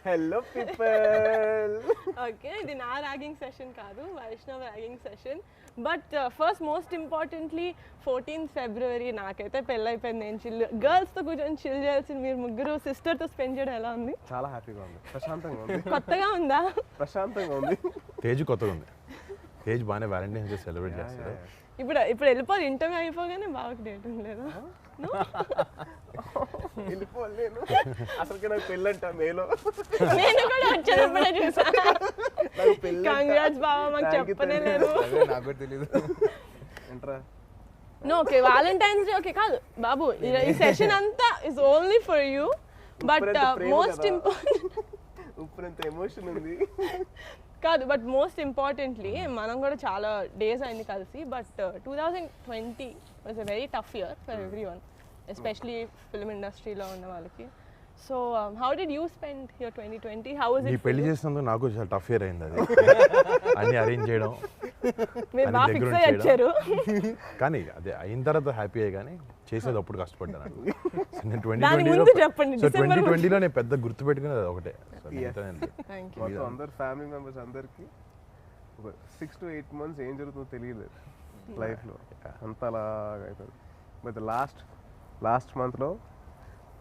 Hello people. Okay, ఇది నా ragging session కాదు, Vaishnav ragging session. But first most importantly 14th February నాకైతే పెళ్ళైపోయింది. నేను చిల్ గర్ల్స్తో కూర్చొని చిల్ చేయాల్సింది మీరు ముగ్గురు సిస్టర్తో స్పెండ్ చేయడం ఎలా ఉంది? చాలా హ్యాపీగా ఉంది, ప్రశాంతంగా ఉంది. కొత్తగా ఉందా? ప్రశాంతంగా ఉంది. తేజ్ కొత్తగా ఉంది. తేజ్ బాగానే వ్యాలంటైన్స్ డే సెలబ్రేట్ చేస్తాడు. ఇప్పుడు వెళ్ళిపోవాలి, ఇంటర్వ్యూ అయిపోగానే బాగా డేట్ ఉండలేదు. వెళ్ళిపోలేను అసలుకి. నాకు పెళ్ళంట మేలో. నేను కూడా వచ్చేటప్పుడే చూసాను. కంగ్రాట్స్ బావా, మాకు చెప్పనే లేదు. నాకు కూడా తెలీదు. No, okay Valentine's day okay కాదు బాబు, ఈ సెషన్ అంతా is only for you. But most important ఉప్పునంత ఎమోషన్ ఉంది కాదు, బట్ మోస్ట్ ఇంపార్టెంట్లీ మనం కూడా చాలా డేస్ అయింది కలిసి. But 2020 was a very tough year for every one, especially film ఇండస్ట్రీలో ఉన్న వాళ్ళకి. So how did you spend your 2020? How was నీ ఇట్? పెళ్లి చేసినందుకు నాకు చాలా టఫ్ ఇయర్ అయింది అది. అన్ని అరేంజ్ చేయడం, మీరు అన్ని బాగా దగ్గర ఫిక్స్ నుంచి అయ్యి వచ్చారు. కానీ అదే అయిన తర్వాత హ్యాపీ అయ్యి, కానీ చేసేది అప్పుడు కష్టపడ్డాను. నేను దాని ముందు చెప్పండి, December 2020లో నేను పెద్ద గుర్తు పెట్టుకునేది అది ఒకటే. Thank you. మొత్తం అందరు ఫ్యామిలీ మెంబర్స్ అందరికి ఒక 6 to 8 months ఏం జరుగుతుందో తెలియలేదు లైఫ్లో, అంత అలాగా అవుతుంది. బట్ లాస్ట్ మంత్లో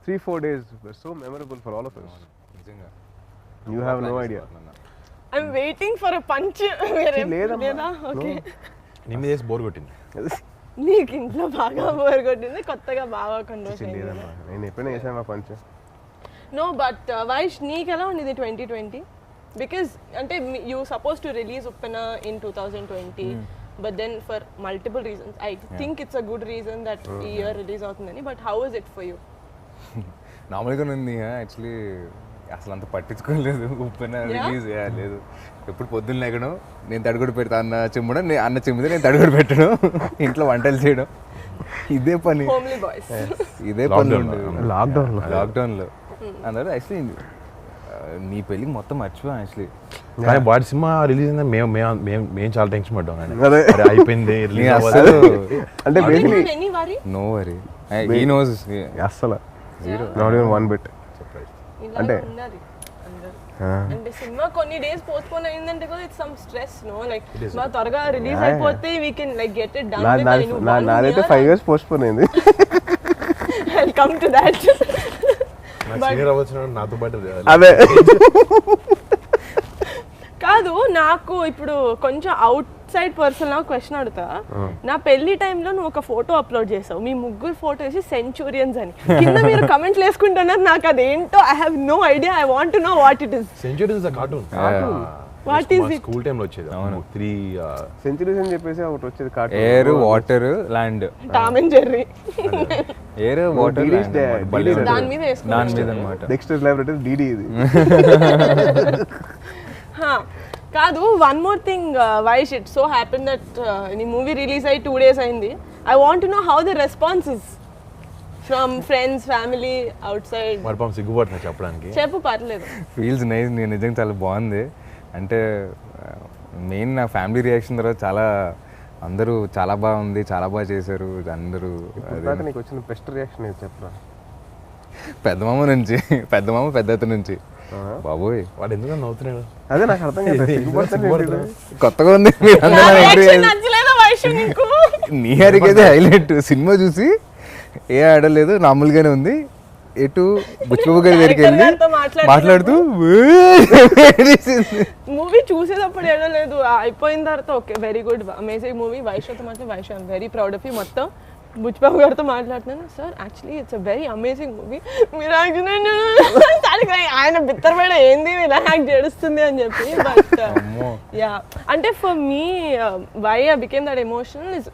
3-4 days were so memorable for all of us. నిజంగా You have no idea. I'm waiting for a punch. లేదా? ఓకే. నీ మీద వేసి బోర్ కొట్టింది. నీకు ఇంట్లో బాగా బోర్ కొట్టింది, కొత్తగా బాగా కొన్ని లేదమ్మా, నేను ఎప్పుడైనా వేసాను పంచ. నో, బట్ వైష్ నీకు ఎలా ఉండేది 2020? బికాస్ అంటే you suppose to release Uppena in 2020, but then for multiple reasons I think it's a good reason that ఈ ఇయర్ రిలీజ్ అవుతుందని. But how is it for you? నార్మల్గానే ఉంది యాక్చువల్లీ. అసలు అంత పట్టించుకోలేదు. ఉప్పెన రిలీజ్ లేదు. ఎప్పుడు పొద్దున్న లేకడం, నేను తడుగుడు పెడతా అన్న చెమ్మడం, అన్న చెమ్మితే నేను తడుగుడు పెట్టడం, ఇంట్లో వంటలు చేయడం, ఇదే పని. Homely boys. ఇదే పని లాక్డౌన్లో అందరూ యాక్చువల్లీ నీ పెళ్ళికి మొత్తం మర్చిపోయాం యాక్చువల్లీ. కానీ వాడి సినిమా రిలీజ్ అయిందని మేము చాలా టెన్షన్ పడ్డాం. అదే. అరే అయిపోయింది, రిలీజ్ అసలు అంటే basically any worry? No worry, he knows. అస్సలు నాట్ ఈవెన్ వన్ బిట్. అంటే అంటే సినిమా కొన్ని డేస్ పోస్ట్పోన్ అయిందంటే కూడా it's some stress, no like మా త్వరగా రిలీజ్ అయిపోతే we can like get it done. నాదైతే 5 years పోస్ట్పోన్ అయింది. I'll come to that. నాతో పాటు అదే కాదు, నాకు ఇప్పుడు కొంచెం అవుట్ సైడ్ పర్సన్ క్వశ్చన్ అడుగుతా. నా పెళ్లి టైంలో నువ్వు ఒక ఫోటో అప్లోడ్ చేసావు, మీ ముగ్గురు ఫోటో వేసి సెంచురియన్స్ అని. కింద మీరు కమెంట్లు వేసుకుంటున్నారు, నాకు అదేంటో I have no idea. I want to know what it is. Centuries cartoon. What is it? School టైంలో వచ్చేది 3 సెంచురీస్ అని చెప్పేసి ఒకటి వచ్చేది cartoon. Air, water, land. Tom and Jerry. Air, water, దాని మీద వేసుకుంటా. దాని మీద అన్నమాట. డెక్స్టర్ ల్యాబొరేటరీస్ డిడి ఇది. కాదు, one more thing Vaish, it so happen that నీ మూవీ రిలీజ్ అయ్యి 2 days అయింది. I want to know how the response is from friends, family, out side. మరి పాపం సిగ్గుపడుతున్నా చెప్పడానికి. చెప్పు, పర్లేదు. Feels nice. నేను నిజంగా చాలా బాగుంది. అంటే మెయిన్ నా ఫ్యామిలీ రియాక్షన్ తర్వాత చాలా అందరూ చాలా బాగుంది, చాలా బాగా చేశారు అందరూ. నీకు వచ్చిన బెస్ట్ రియాక్షన్ ఏది చెప్పరా? పెద్దమామ నుంచి, పెద్దమామ పెద్దత నుంచి. బాబోయ్ వాడు ఎందుకు నవ్వుతున్నాడు? అదే నాకు అర్థం కాదు. కొత్తగా ఉంది. నీ హరికైతే హైలైట్. సినిమా చూసి ఏ ఆడలేదు, మామూలుగానే ఉంది. ఎటు బుచ్చిబాబు గారి దగ్గరికి వెళ్ళి మాట్లాడుతూ మూవీ చూసేటప్పుడు ఏడలేదు, అయిపోయిన తర్వాత okay very good amazing movie. వైష్ణవ్తో మాట్లాడి Vaishnav I'm very proud of you. మొత్తం బుచ్చిబాబు గారితో మాట్లాడుతున్నాను, sir actually it's a very amazing movie. మీరు ఆయన బిత్తరపడ ఏంది ఇలా యాక్ట్ చేస్తుంది అని చెప్పి. బట్ యా, అంటే for me why I became that emotional is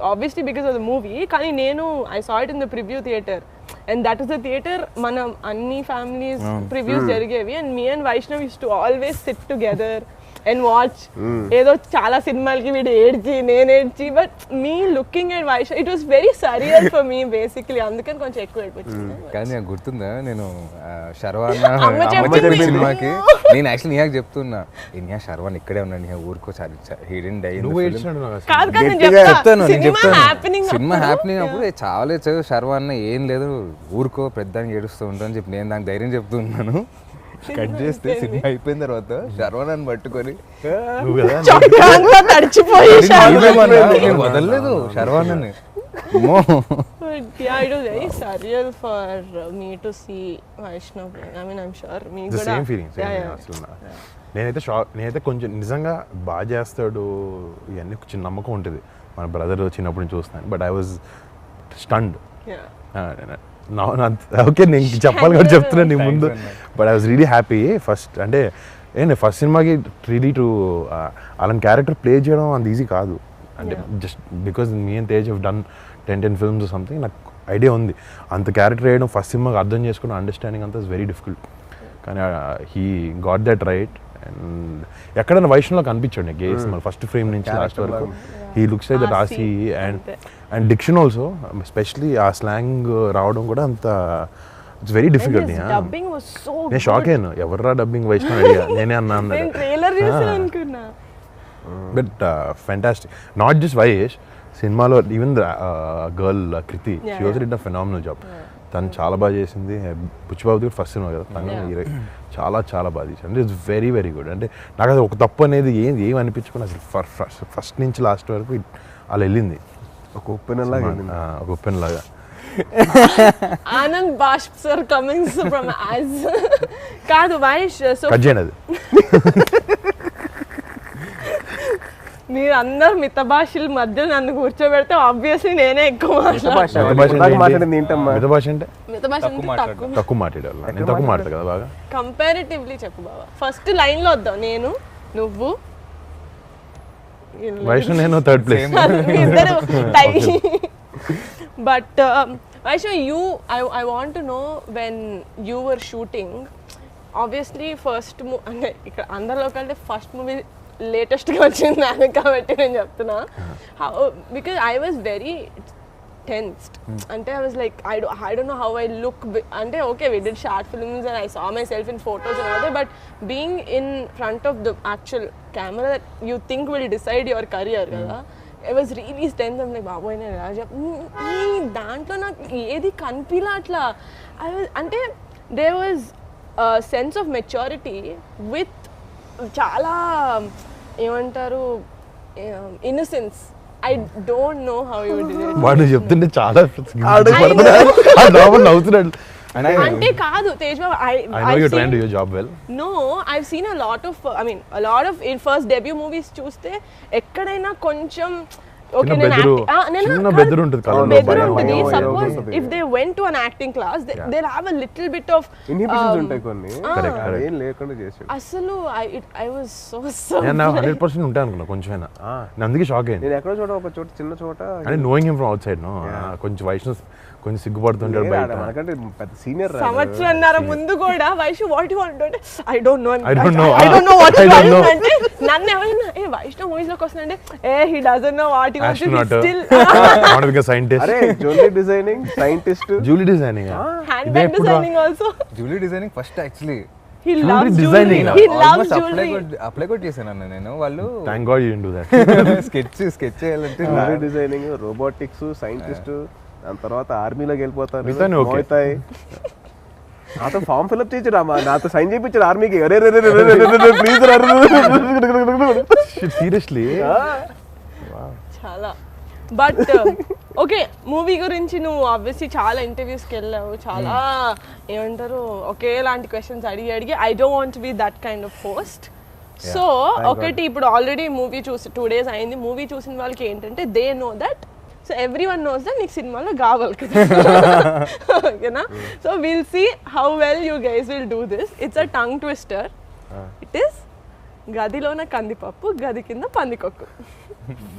obviously because of the movie. కానీ నేను I saw it in the preview theater and that is the theater మనం అన్ని families previews జరిగేవి and me and Vaishnav used to always sit together and watch ఏదో చాలా సినిమాలకి వీడు ఏడ్చి నేను ఏడ్చి but me looking at Vaish it was very surreal for me basically అందుకని కొంచెం ఎక్కువ ఏడిపించింది. కానీ నాకు గుర్తుందా నేను శర్వాన్ అమ్మ చెప్పింది. సినిమాకి నేను యాక్చువల్లీ నీకు చెప్తున్నా ఇన్యా శర్వాన్ ఇక్కడే ఉన్నాడు నీ ఊరుకో హిడెన్ డై నువ్వు ఏడ్చినాడు నాకు అసలు. కాదు కాదు నేను చెప్తాను సినిమా హ్యాపెనింగ్ సినిమా హ్యాపీనింగ్ అప్పుడు చావలేదు శర్వాన్ ఏం లేదు ఊరుకో పెద్దానికి ఏడుస్తూ ఉంటాను చెప్పి నేను దానికి ధైర్యం చెప్తున్నాను. కట్ చేస్తే సినిమా అయిపోయిన తర్వాత శర్వాన్ అని పట్టుకొని నువ్వు కదా చొక్కాంతా తడిచిపోయి నేను వదలలేదు శర్వాన్ అని. Yeah, it was very surreal for me to see Vaishnav playing. I mean, I'm sure me the కూడా. Same feeling Yeah, yeah. అసలు నేనైతే కొంచెం నిజంగా బాగా చేస్తాడు ఇవన్నీ చిన్న నమ్మకం ఉంటుంది మన బ్రదర్ చిన్నప్పటి నుంచి చూస్తున్నాను but I was stunned Yeah. Okay నేను చెప్పాలి కూడా చెప్తున్నాను నీ ముందు but I was really happy first అంటే నేను ఫస్ట్ సినిమాకి రియలీ టు అలాంటి క్యారెక్టర్ ప్లే చేయడం అంత ఈజీ కాదు అంటే just because me and Tej have done 10 films something నాకు ఐడియా ఉంది అంత క్యారెక్టర్ వేయడం ఫస్ట్ సినిమాకి అర్థం చేసుకున్న అండర్స్టాండింగ్ అంతా ఇస్ వెరీ డిఫికల్ట్ కానీ he got that right and ఎక్కడైనా వైష్ణవ్లో కనిపించాడు నాకు గేస్ మన ఫస్ట్ ఫ్రేమ్ నుంచి లాస్ట్ వరకు హీ లుక్స్ లైక్ దట్ ఆసి అండ్ డిక్షన్ ఆల్సో ఎస్పెషలీ ఆ స్లాంగ్ రావడం కూడా అంత it's very difficult. And his dubbing was so నేను షాక్ అయ్యాను ఎవర్రా డబ్బింగ్ వైష్ణవ్ అడిగా నేనే అన్నా నేను అన్నాడు ట్రైలర్ చూసి అనుకున్నా. But fantastic not just Vaish సినిమాలో even the girl Krithi she was did a phenomenal job తను చాలా బాగా చేసింది బుచ్చిబాబు కూడా ఫస్ట్ సినిమా కదా తను చాలా చాలా బాగా చేసింది అంటే ఇట్స్ వెరీ వెరీ గుడ్ అంటే నాకు అది ఒక తప్పు అనేది ఏం అనిపించుకుని అసలు ఫస్ట్ నుంచి లాస్ట్ వరకు అలా వెళ్ళింది ఒక ఉప్పెన లాగా ఒక ఉప్పెన్ లాగా. ఆనంద్ బాష్ప్ సార్ కమింగ్స్ ఫ్రమ్ యాజ్ కాదు వైష్ సో కట్ చేయండి అది మీరు అందరు మిత భాషల మధ్య నన్ను కూర్చోబెడితే ఆబ్వియస్లీ నేనే ఎక్కువ మిత భాష అంటే మిత భాష తక్కువ తక్కువ మాట్లాడాలి నేను తక్కువ మాట్లాడు కదా బాగా కంపారిటివ్లీ చెప్పు బాబా ఫస్ట్ లైన్ లో వద్దాం నేను నువ్వు వైష్ణవ్ నేను థర్డ్ ప్లేస్ ఇద్దరు tie but Vaishnav you I want to know when you were shooting obviously first అంటే ఇక్కడ అందరిలో కంటే ఫస్ట్ మూవీ లేటెస్ట్గా వచ్చింది దానికి కాబట్టి నేను చెప్తున్నా because I was very tensed అంటే I was like I don't know how I look అంటే okay we did short films and I saw myself in photos and other but being in front of the actual camera that you think will decide your career కదా I was really tense అంటే బాబోయ్ నేను ఎలా ఈ దాంట్లో నాకు ఏది కనిపిలా అట్లా ఐ వాజ్ అంటే they was sense of maturity with చాలా ఏమంటారు innocence I don't know how you did it వాడు చెప్తుంటే చాలా నవ్వుతున్నాడు అంటే కాదు తేజ్ బాబు I know you're trying to do your job well. No, I've seen a lot of in first debut movies చూస్తే ఎక్కడైనా కొంచెం చిన్న బెదురు ఉంటుంది కళ్ళలో భయం. Suppose if they went to an acting class they have a little bit of inhibitions ఉంటాయి కొన్ని Correct, correct. ఏం లేకుండా చేసాడు. అసలు ఐ వాజ్ సో నేను 100% ఉంటాను అనుకున్నా కొంచెమైనా నేను అందుకే షాక్ అయ్యింది నేను ఎక్కడో చోట ఒక చోట చిన్న చోట అంటే knowing him from outside no కొంచెం వైష్ణవ్ కొంచెం సిగ్గుపడుతుంటాడు బయట మనకంటే పెద్ద సీనియర్ సంవత్సరంన్నర ముందు కూడా వైష్ణవ్ వాట్ యు వాంట్ అంటే I don't no I don't know. I don't know what I don't know. అంటే నన్ను ఎవరైనా ఏ వైష్ణవ్ మూవీస్ లోకి వస్తుందంటే he doesn't know what he wants Astronaut. Still want become scientist అరే jewellery designing scientist jewellery designing hand bag designing also jewellery designing first actually he Jewelry loves designing. Jewellery he loves jewellery apply కూడా చేశాను అన్న నేను వాళ్ళు thank god you do that sketch చేయాలంటే jewellery designing robotics scientist దాని తర్వాత ఆర్మీలోకి వెళ్ళిపోతారు మిగతాన్ని okay. మోతాయి నాతో ఫామ్ ఫిల్అప్ చేయించారు అమ్మా నాతో సైన్ చేయించారు ఆర్మీకి అరే ప్లీజ్ సీరియస్లీ చాలా బట్ ఓకే మూవీ గురించి నువ్వు ఆబ్వియస్లీ చాలా ఇంటర్వ్యూస్కి వెళ్ళావు చాలా ఏమంటారు ఒకేలాంటి క్వశ్చన్స్ అడిగి I don't want be that kind of post so ఒకటి ఇప్పుడు ఆల్రెడీ మూవీ చూసి 2 days అయింది మూవీ చూసిన వాళ్ళకి ఏంటంటే they know that so everyone knows that నీకు సినిమాలో కావాలి కదా ఓకేనా so will see how well you guys will do this it's a tongue twister it is గదిలోన కందిపప్పు గది కింద పందికొక్కు.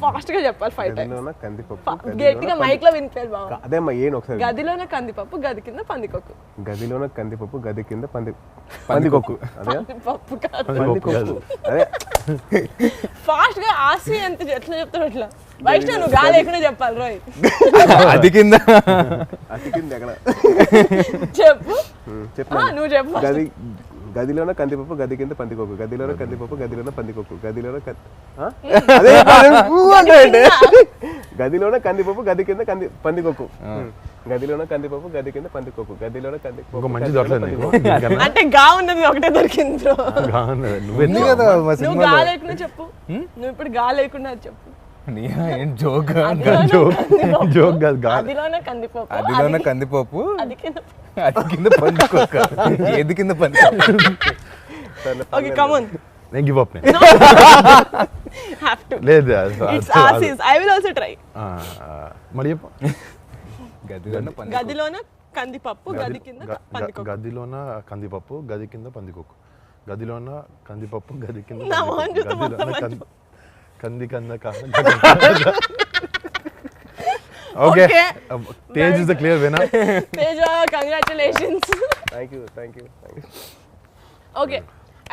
ఫాస్ట్ గా చెప్పాలి 5 టైమ్స్. గదిలోన కందిపప్పు గట్టిగా మైక్ లో వినిపించాలి బావ. అదేమ్మా ఏను ఒకసారి. గదిలోన కందిపప్పు గది కింద పందికొక్కు. గదిలోన కందిపప్పు గది కింద పందికొక్కు. అదే పప్పు కాదు. పందికొక్కు. అదే ఫాస్ట్ గా ఆసి ఎంత ఎట్లా చెప్తాడు అట్లా. వైష్ణవ్ నువ్వు గాలి లేకుండా చెప్పాలి రోయ్. అది కింద అతికింది ఎక్కడ చెప్పు. చెప్పు నువ్వు చెప్పు. గదిలోన కందిపప్పు గది కింద పందికొక్కు. గదిలోన కందిపప్పు గదిలోన పందికొక్కు. గదిలోన గదిలోన కందిపప్పు గది కింద పందికొక్కు. గదిలోన కందిపప్పు గది కింద పందికొక్కు. గదిలోన ఒక కందిపప్పు మంచి దొరకలేదు నీకు అంటే గా ఉన్నది ఒకటే దొరికింది బ్రో. ఉంది కదా మా నువ్వు సినిమాలో. గా లేకుండా చెప్పు. నువ్వు ఇప్పుడు గా లేకుండా చెప్పు. ఏం జోక్ జోక్ కాదు అదిలోనే కందిపప్పు అదిలోన కందిపప్పు అది కింద. అది కింద పందికొక్క. ఏది కింద పందికొక్క? Okay come on. నేను గివ్ అప్ హావ్ టు. లేదు ఇట్స్ ఆసిస్. I will also try. మరి చెప్పు. గదిలోన కందిపప్పు గది కింద పందికొక్కు. గదిలోన కందిపప్పు గది కింద పందికొక్కు. గదిలోన కందిపప్పు గది కింద నా మొహం చూస్తే గదిలోన మొత్తం కంది కంద okay Tej is the clear winner. Teja congratulations. Thank you. Okay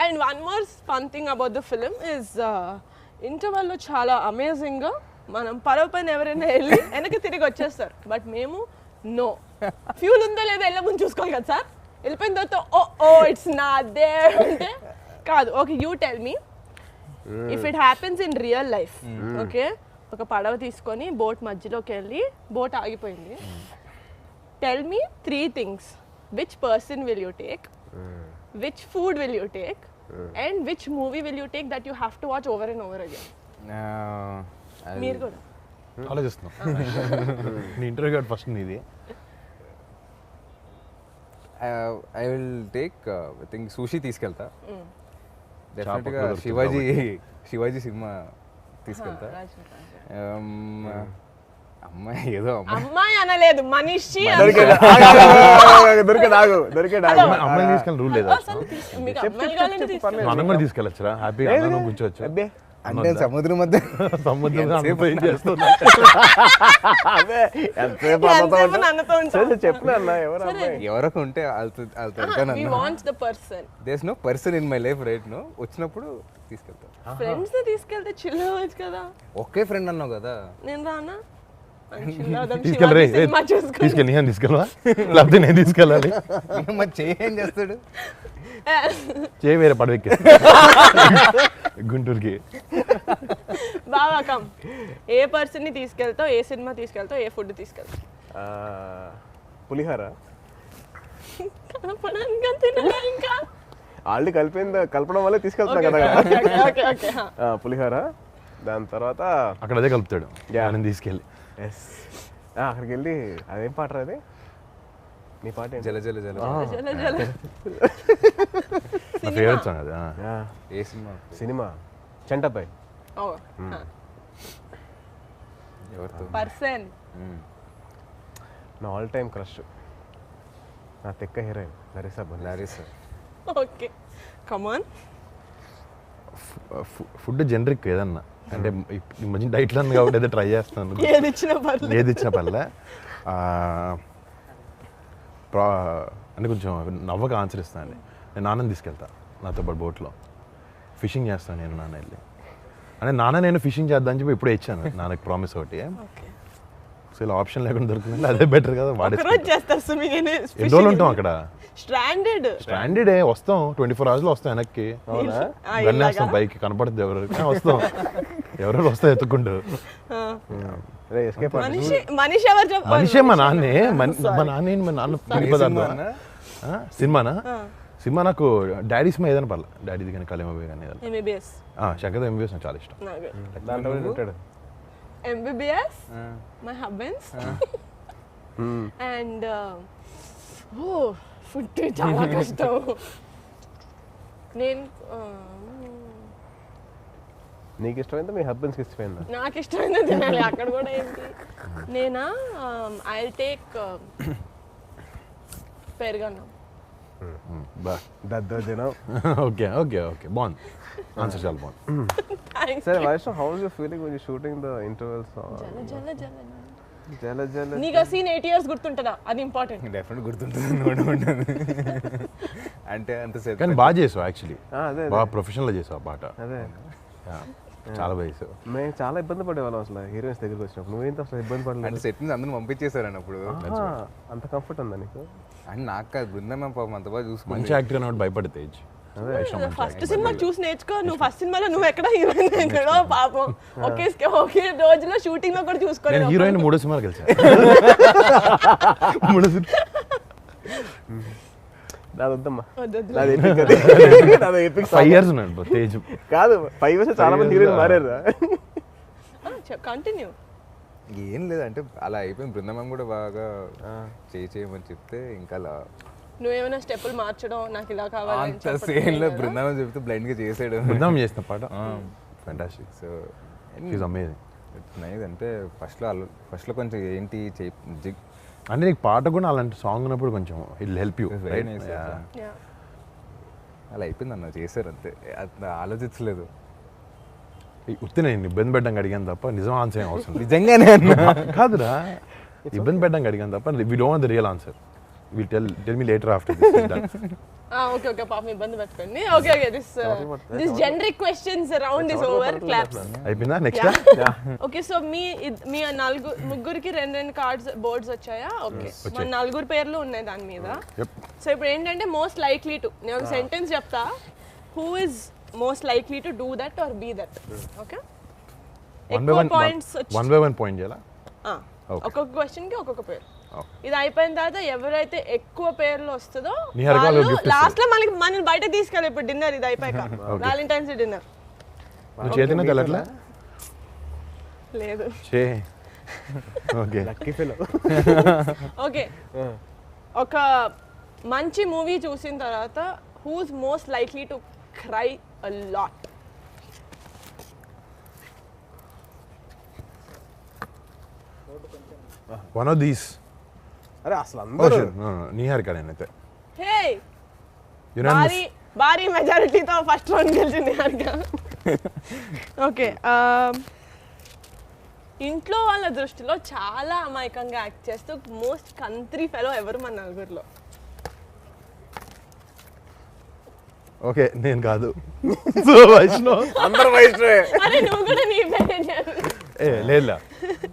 and one more fun thing about the film is ఇంటర్వెల్లో చాలా అమేజింగ్గా మనం పరవ పైన ఎవరైనా వెళ్ళి వెనక్కి తిరిగి వచ్చేస్తారు. బట్ మేము నో ఫ్యూల్ ఉందో లేదో వెళ్ళే ముందు చూసుకోవాలి కదా సార్. వెళ్ళిపోయిన తర్వాత ఓ ఇట్స్ నాట్ దేర్ అంటే కాదు. Okay you tell me if it happens in real life. Okay ఒక పడవ తీసుకొని బోట్ మధ్యలోకి వెళ్ళి బోట్ ఆగిపోయింది. Tell me 3 things. Which person will you take, which food will you take and which movie will you take that you have to watch over and over again. మీరు కూడా ఆలోచిస్తున్నాం. నీ ఇంటర్వ్యూ కార్డ్ ఫస్ట్ నీది. I will take I think Sushee తీసుకెళ్తా. డెఫినెట్గా చాప Shivaji cinema తీసుకెళ్తా. అమ్మాయి ఏదో అమ్మాయి అనలేదు మనిషి. అమ్మాయిని తీసుకెళ్ళి రూల్ లేదా? మీకు అమ్మాయిలు కావాలంటే తీసుకోండి. మనం కూడా తీసుకెళ్ళొచ్చురా హ్యాపీగా అందరం కూర్చోవచ్చు. అంటే సముద్రం మధ్య సముద్రం ఏం చేస్తున్నా ఎంతసేపు నన్నుతో ఉంటావు. చెప్పినా అన్న ఎవరు అమ్మాయి ఎవరొక ఉంటే We want the person. There's no person in my life right now. వచ్చినప్పుడు తీసుకెళ్తా. ఫ్రెండ్స్ ని తీసుకెళ్తే చిల్ అవ్వచ్చు కదా. ఒకే ఫ్రెండ్ అన్నావు కదా. నేను రానా? తీసుకెళ్ళి తీసుకెళ్ళి నేను తీసుకెళ్ళవా లేకపోతే నేను తీసుకెళ్ళాలి? మరి చేంజ్ చేస్తాడు. చేయి వేరే పడవెక్కి గుంటూరుకి. బాగా కమ్. ఏ పర్సన్ ని తీసుకెళ్తావు, ఏ సినిమా తీసుకెళ్తావు, ఏ ఫుడ్ తీసుకెళ్తావు? పులిహార కలపడానికి అంతేనా ఇంకా? ఆల్రెడీ కలపడం వల్లే తీసుకెళ్తున్నా కదా. ఓకే ఓకే పులిహార. దాని తర్వాత అక్కడ అదే కలుపుతాడు నేను తీసుకెళ్ళి. అక్కడికి వెళ్ళి అదేం పాట అది నీ పాట ఏంటి? జల జల జల. జల జల. నా ఫేవరెట్ సాంగ్ అది. ఏ సినిమా? సినిమా చంటపై. ఓ ఎవరితో? పర్సన్. నా ఆల్ టైమ్ క్రష్ నా తెక్క heroine Larissa. Okay come on. Food generic ఏదన్నా అంటే ఈ మధ్య డైట్లో ఉంది కాబట్టి ఏదో ట్రై చేస్తాను. ఏది ఇచ్చినా పర్లేదు. ఏది ఇచ్చిన పర్లే. అంటే కొంచెం నవ్వక ఆన్సర్ ఇస్తాను. నేను నాన్నని తీసుకెళ్తా నాతో పాటు బోట్లో ఫిషింగ్ చేస్తాను. నేను నాన్న వెళ్ళి అంటే నాన్న నేను ఫిషింగ్ చేద్దామని చెప్పి ఇప్పుడే ఇచ్చాను నాన్నకి ప్రామిస్ ఒకటి. సో ఇలా ఆప్షన్ లేకుండా దొరుకుతుంది అదే బెటర్ కదా. ఎన్ని రోజులు ఉంటాం అక్కడ? స్ట్రాండెడ్ వస్తాం 24 hours వస్తాం వెనక్కి. గన్నేస్తాం పైకి కనపడుతుంది ఎవరు వస్తాం. ఎవరెవరు వస్తాం ఎత్తుకుంటూ. మనిషే మా నాన్నే. మా నాన్న సినిమానా? సినిమా నాకు డాడీ సినిమా ఏదైనా పర్లే. డాడీది కానీ కళిమబే కానీ ఏదైనా. శంకర్ ఎంబీబీఎస్ నాకు చాలా ఇష్టం. MBBS, my husband's, and food చాలా కష్టం. నేను నీకు ఇష్టమైందా మీ హస్బెండ్స్కి ఇష్టమైందా? నాకు ఇష్టమైంది తినాలి అక్కడ కూడా ఏంటి. నేనా ఐ టేక్ పెరుగన్నం. బా దద్దోజనం. ఓకే ఓకే ఓకే బాగుంది ఆన్సర్ చాలా బాగుంది. సరే Vaishnav, how is you feeling when you shooting the intervals? జల జల నీకు ఆ సీన్ 8 years గుర్తుంటుందా? అది ఇంపార్టెంట్. డెఫినెట్ గుర్తుంటుంది. అంటే అంతసేపు కానీ బాగా చేసావు యాక్చువల్లీ, అదే బాగా ప్రొఫెషనల్గా చేసావు ఆ పాట. అదే Yeah, చాలా బాగా చేసావు. మేము చాలా ఇబ్బంది పడేవాళ్ళం అసలు హీరోయిన్స్ దగ్గరికి వచ్చినప్పుడు. నువ్వేంత అసలు ఇబ్బంది అంటే పడలేదు? సెట్ నుంచి అందరూ పంపించేశారని అప్పుడు. అంత కంఫర్ట్ ఉందా నీకు? అండ్ నాకు కాదు, బృందం పాపం అంత బాగా చూసుకుంది. మంచి యాక్టర్ అన్నట్టు భయపడి తేజ్. ఫస్ట్ సినిమా చూసి నేర్చుకో. నువ్వు ఫస్ట్ సినిమాలో నువ్వు ఎక్కడ హీరోయిన్ ఎక్కడో పాపం ఒకే రోజులో షూటింగ్ లో కూడా నేను చూసుకోలేదు. హీరోయిన్ 3 సినిమాలు కలిసా. 3 సినిమా నాది వద్దమ్మా, వద్దొద్దు. నాది epic అది. నాది epic 5 years ఉన్నాడు తేజ్. కాదు 5 years చాలా మంది హీరోయిన్ మారారు. కంటిన్యూ. ఏం లేదంటే అలా అయిపోయింది. బృందం కూడా బాగా చేయమని చెప్తే ఇంకా అలా నువ్వేమైనా స్టెప్పులు మార్చడం నాకు ఇలా కావాలి అంత సేమ్ లో బృందావనం చెప్తే బ్లైండ్ గా చేసాడు. బృందావనం చేసిన పాట fantastic. So is amazing. It's nice. అంటే ఫస్ట్ లో కొంచెం ఏంటి అంటే నీకు పాట కూడా అలాంటి సాంగ్ ఉన్నప్పుడు కొంచెం it help you. Very nice. అలా అయిపోయింది అన్న, చేశారు అంతే, అట్లా ఆలోచించలేదు. ఉత్తి నేను ఇబ్బంది పెట్టడానికి అడిగాను తప్ప నిజం ఆన్సర్ ఏం అవసరం లేదు. నిజంగానే అన్న కాదురా, ఇబ్బంది పెట్టడానికి అడిగాను తప్ప we don't want the real answer. Will tell me later after this. Okay okay పాపం ఇబ్బంది పెట్టుకోండి. Okay okay this generic questions round is over. Claps అయిపోయిందా? Next okay. సో మీ ముగ్గురికి 2 కార్డ్స్ బోర్డ్స్ వచ్చాయా? ఓకే, మన 4 పేర్లు ఉన్నాయి దాని మీద. సో ఇప్పుడు ఏంటంటే మోస్ట్ లైక్లీ టు, నేను ఒక సెంటెన్స్ చెప్తా, who is most likely to do that or be that. Okay, ఎక్కువ పాయింట్స్ వచ్చి 1 by 1 పాయింట్ చేయాలా? ఒక్కొక్క క్వశ్చన్ కి ఒక్కొక్క పేరు. ఇది అయిపోయిన తర్వాత ఎవరైతే ఎక్కువ పేర్లు వస్తుందో లాస్ట్ లో మనల్ని బయట తీసుకెళ్ళి ఇప్పుడు డిన్నర్ ఇది అయిపోయాక వ్యాలంటైన్స్ డే డిన్నర్. నువ్వు చేతిన తెలట్లా? లేదు. ఓకే ఓకే, ఒక మంచి మూవీ చూసిన తర్వాత who's most likely to cry a lot? One of these. అరే అసలు అందరూ నిహారిక నేనైతే హే భారీ మెజారిటీతో ఫస్ట్ రౌండ్ గెలిచింది నిహారిక. ఓకే, ఇంట్లో వాళ్ళ దృష్టిలో చాలా అమాయకంగా యాక్ట్ చేస్తూ మోస్ట్ కంట్రీ ఫెలో ఎవరు మన 4లో? ఓకే నేను కాదు. సో వైష్ణవ్ అందరూ వైష్ణవే. అరే నువ్వు కూడా నీ పేరే చెప్పు. లేదా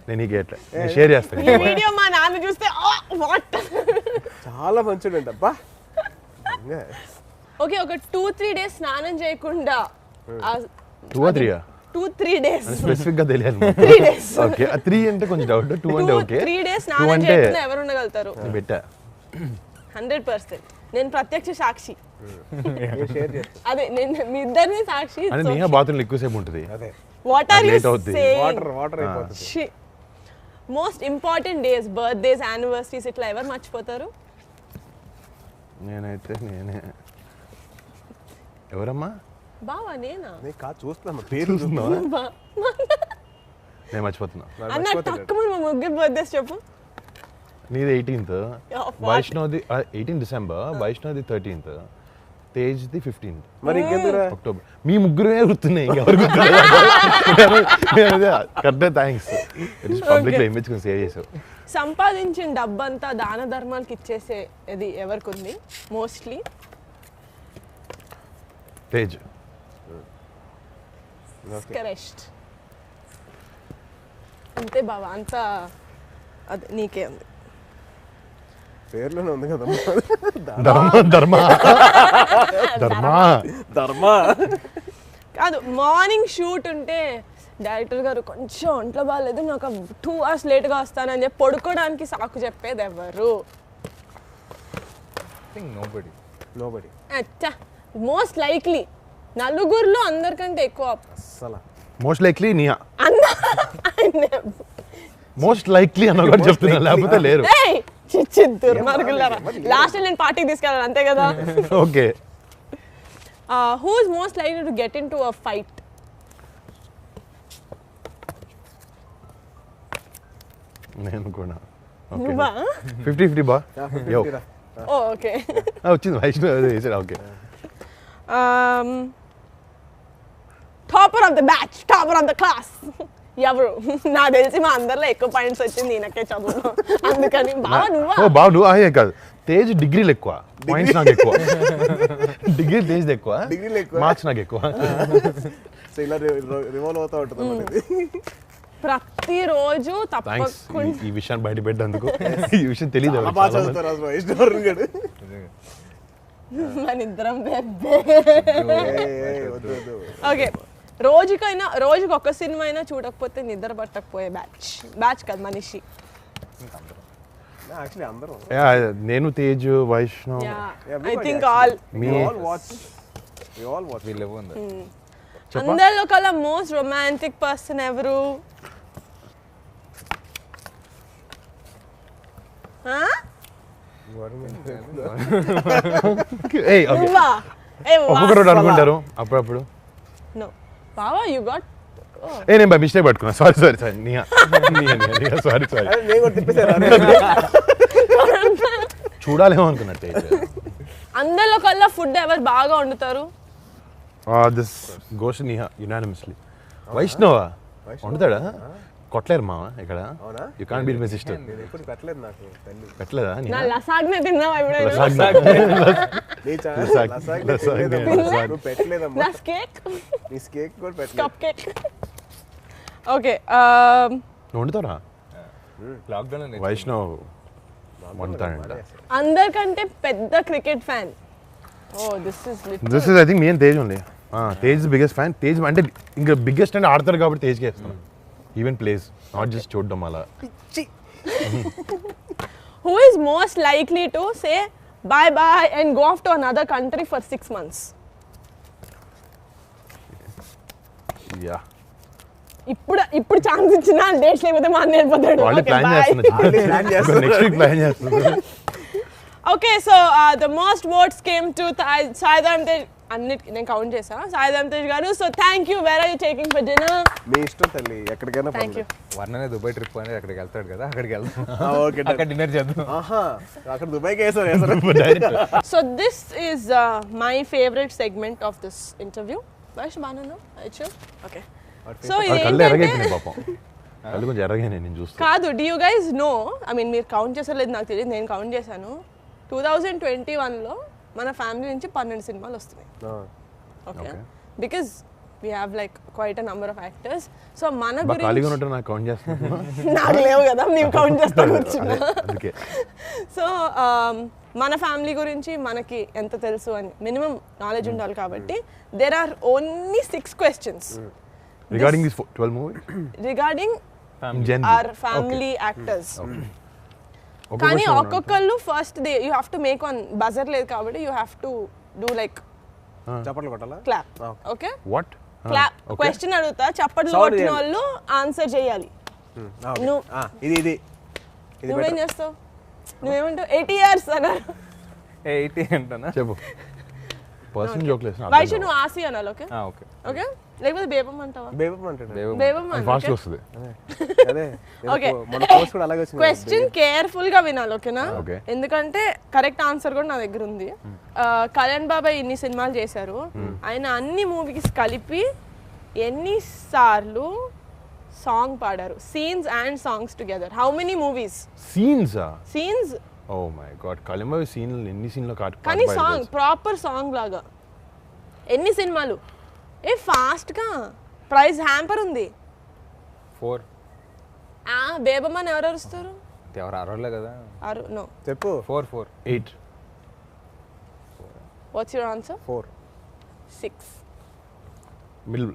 నేను నీకు ఎట్లా నేను షేర్ చేస్తాను. ఈ వీడియో మా నాన్న చూస్తే వాట్. చాలా మంచిదంట అబ్బా. ఓకే, ఒక 2-3 డేస్ స్నానం చేయకుండా 2 or 3 2-3 డేస్ స్పెసిఫిక్ గా తెలియాలి. 3 డేస్. ఓకే 3 అంటే కొంచెం డౌట్, 2 అంటే ఓకే. 3 డేస్ స్నానం చేయకుండా ఎవరు ఉండగలుగుతారు? నేను పెట్టా 100%. నేను ప్రత్యక్ష సాక్షి. షేర్ చేస్తా. అదే నేను మీ ఇద్దరిని సాక్షి. అంటే నీహా బాత్రూంలో ఎక్కువసేపు ఉంటుంది. అదే వాట్ ఆర్ యు late అవుద్ది. సేయింగ్? వాటర్ అయిపోతుంది. Most important days, birthdays, anniversaries ఇట్లా ఎవరు మర్చిపోతారు? నేనే. ఎవరమ్మా? బావా నేనా? నేను కాదు చూస్తున్నా పేరు చూస్తున్నావా? నేను మర్చిపోతున్నా. అన్న తక్కువ మా ముగ్గురు బర్త్డేస్ చెప్పు. నీది 18th, వైష్ణవ్ది 18 డిసెంబర్, వైష్ణవ్ది 13th, తేజ్ది 15th. మరి ఇంకెందుకురా? అక్టోబర్. మీ ముగ్గురే గుర్తున్నాయి, ఇంకెవరు కరెక్టే. థ్యాంక్స్. పబ్లిక్లో ఇమేజ్ కొంచెం సేవ్ చేసావు. సంపాదించిన డబ్బంతా దాన ధర్మాలకు ఇచ్చేసే ఇది ఎవరికి ఉంది మోస్ట్లీ? తేజ్. కరెక్ట్. అంతే బావా, అంతా అది నీకే ఉంది. పేర్లోనే ఉంది కదా ధర్మా. కాదు, మార్నింగ్ షూట్ ఉంటే డైరెక్టర్ గారు కొంచెం ఒంట్లో బాగాలేదు, నేను ఒక 2 hours లేట్గా వస్తానని చెప్పి పడుకోవడానికి సాకు చెప్పేది ఎవరు? నోబడి. అచ్చా, మోస్ట్ లైక్లీ 4లో అందరికంటే ఎక్కువ అస్సలు మోస్ట్ లైక్లీ నిహా. అన్న మోస్ట్ లైక్లీ అన్న కూడా చెప్తున్నా, లేకపోతే లేరు. దుర్మార్గులారా, లాస్ట్ నేను పార్టీకి తీసుకెళ్ళాను అంతే కదా. Okay, who is most likely to get in to a fight? నేను కూడా. నువ్వా? 50-50 బా. యో ఓ ఓకే. వచ్చింది వైష్ణవ్ వేసాడు. Okay, topper of the batch, topper of the class ఎవరు? నాకు తెలిసి మా అందరిలో ఎక్కువ పాయింట్స్ వచ్చింది ఈయనకే చదువులో, అందుకని బావ నువ్వా? ఓ బాబు నువ్వు అయ్యే కాదు, తేజ్ డిగ్రీలు ఎక్కువ, పాయింట్స్ నాకు ఎక్కువ. డిగ్రీ తేజ్ ఎక్కువ, డిగ్రీలు ఎక్కువ, మార్క్స్ నాకు ఎక్కువ. సో ఇలా రివాల్వ్ అవుతూ ఉంటుంది అన్నమాట ఇది. ప్రతిరోజు థ్యాంక్స్ తప్పకుండా ఈ విషయాన్ని బయట పెట్టేందుకు. ఈ విషయం తెలియదు చాలా బాగా చదువుతారు అసలు వైష్ణవ్ గారు. మన ఇద్దరం వద్దు వద్దు. ఓకే. రోజుకి ఒక సినిమా అయినా చూడకపోతే నిద్ర పట్టకపోయే బ్యాచ్ కాదు మనిషి. యాక్చువల్లీ అందరూ నేను Tej Vaishnav I think all me we all watch. వీళ్ళు ఉంది. అందరిలో కల్లా మోస్ట్ రొమాంటిక్ పర్సన్ ఎవరు? ఏయ్ ఓకే, నువ్వా? ఒక్కొక్కరు ఒకటి అనుకుంటారు అప్పుడప్పుడు. నో బావా యు గాట్. నేను బై మిస్టేక్ పట్టుకున్నా, సారీ నియా సారీ అరే నేను కూడా తిప్పేశాను. చూడాలేమో అనుకున్నా తేజ్. అందరిలో కల్లా ఫుడ్ ఎవరు బాగా వండుతారు? This goes Niha unanimously. వైష్ణవా వండుతాడా? కొట్టలేరు మామ ఇక్కడ. అవునా? You can't beat my sister. నేను ఎప్పుడు పెట్టలేదు నాకు తల్లి. పెట్టలేదా? నా లసాగ్నే తిన్నావా ఎప్పుడైనా? నీ ఛానల్ లసాగ్, లసాగ్ లసాగ్, పెట్టలేదమ్మా. లసాగ్. నువ్వు పెట్టలేదమ్మా. నా కేక్, నీ కేక్ కూడా పెట్టలేదు. Cup cake. ఓకే, నువ్వు వండుతారా? లాక్డౌన్ వైష్ణవ్ వండుతాడంట. అందరికంటే పెద్ద cricket fan. Oh this is this is I think main Tej only. Tej biggest fan. Tej అంటే ఇంకా బిగ్గెస్ట్ అంటే ఆడతారు కాబట్టి తేజ్కి వేస్తాను. ఈవెన్ ప్లేస్, నాట్ జస్ట్ చూడడం అలా. Who is most likely to say bye bye and go off to another country for 6 months? Yeah, ఇప్పుడు chance ఇచ్చినా డేట్స్ లేకపోతే మా అన్న వెళ్ళిపోతాడు. వాళ్ళు ప్లాన్ చేస్తున్నారు. నెక్స్ట్ వీక్ ప్లాన్ చేస్తున్నారు. Okay, so the most votes came to Sai Dharam Tej. అన్నిటికీ నేను కౌంట్ చేసా. సాయిధరం తేజ్ గారు, so thank you. Where are you taking for dinner? మీ ఇష్టం తల్లి, ఎక్కడికైనా థ్యాంక్ యూ. వర్ణనే దుబాయ్ ట్రిప్ అని అక్కడికి వెళ్తాడు కదా, అక్కడికి వెళ్తాం. ఓకే అక్కడ డిన్నర్ చేద్దాం. ఆహా, అక్కడ దుబాయ్కి వేసారు. So this is my favorite segment of this interview. Vash Banana, Aichu. Okay. So కళ్ళు ఎరగైపోయినాయి పాపం. కళ్ళు కొంచెం ఎరగైనాయి నేను చూస్తాను. కాదు, do you guys know, I mean మీరు కౌంట్ చేసలేదు నాకు తెలియదు, నేను కౌంట్ చేశాను. 2021లో మన ఫ్యామిలీ నుంచి 12 సినిమాలు వస్తున్నాయి. Okay, because we have like quite a number of actors. So మన ఖాళీగా గురించి ఉన్నట్టు నాకు కౌంట్ చేస్తాను. నాకు లేవు కదా, మేము కౌంట్ చేస్తాం కూర్చున్నా. అందుకే సో మన ఫ్యామిలీ గురించి మనకి ఎంత తెలుసు అని మినిమం నాలెడ్జ్ ఉండాలి కాబట్టి there are only 6 questions regarding this 12 movie regarding our family actors. కానీ ఒక్కొక్కళ్ళు first you have to make one buzzer లేదు కాబట్టి you have to do like చప్పట్లు కొట్టాలా? Clap. Okay, what clap. Question అడుగుతా, చప్పట్లు Sound కొట్టిన చేయాలి. వాళ్ళు ఆన్సర్ చేయాలి. నువ్వు ఇది నువ్వేం చేస్తావు? నువ్వేమంటావు? 80 years అన్నారు. 80 అంటానా? చెప్పు. పర్సన్ జోక్ లేదు. వైషు నువ్వు ఆసి అనాలి. Okay okay. ఓకే, లేకపోతే బేబం అంటావా? బేబం అంటాడు. బేబం ఫాస్ట్ వస్తుంది. అదే Okay. మన కోర్స్ కూడా అలాగే వచ్చింది. క్వశ్చన్ కేర్ఫుల్ గా వినాలి, ఓకేనా? Okay. ఎందుకంటే కరెక్ట్ ఆన్సర్ కూడా నా దగ్గర ఉంది. కళ్యాణ్ బాబాయ్ ఇన్ని సినిమాలు చేశారు, ఆయన అన్ని మూవీస్ కలిపి ఎన్నిసార్లు సాంగ్ పాడారు? Scenes and songs together. How many movies? Scenes. Oh my god, కళింబావి సీన్ ఎన్ని సీన్లో కానీ సాంగ్ ప్రాపర్ సాంగ్ లాగా ఎన్ని సినిమాలు? ఏ ఫాస్ట్ గా ప్రైజ్ హ్యాంపర్ ఉంది. 4. బేబమ్మని ఎవరు అరుస్తారు? ఎవరు అరవలే కదా. నో, చెప్పు. 4. 8. What's your answer? 4. 6. Middle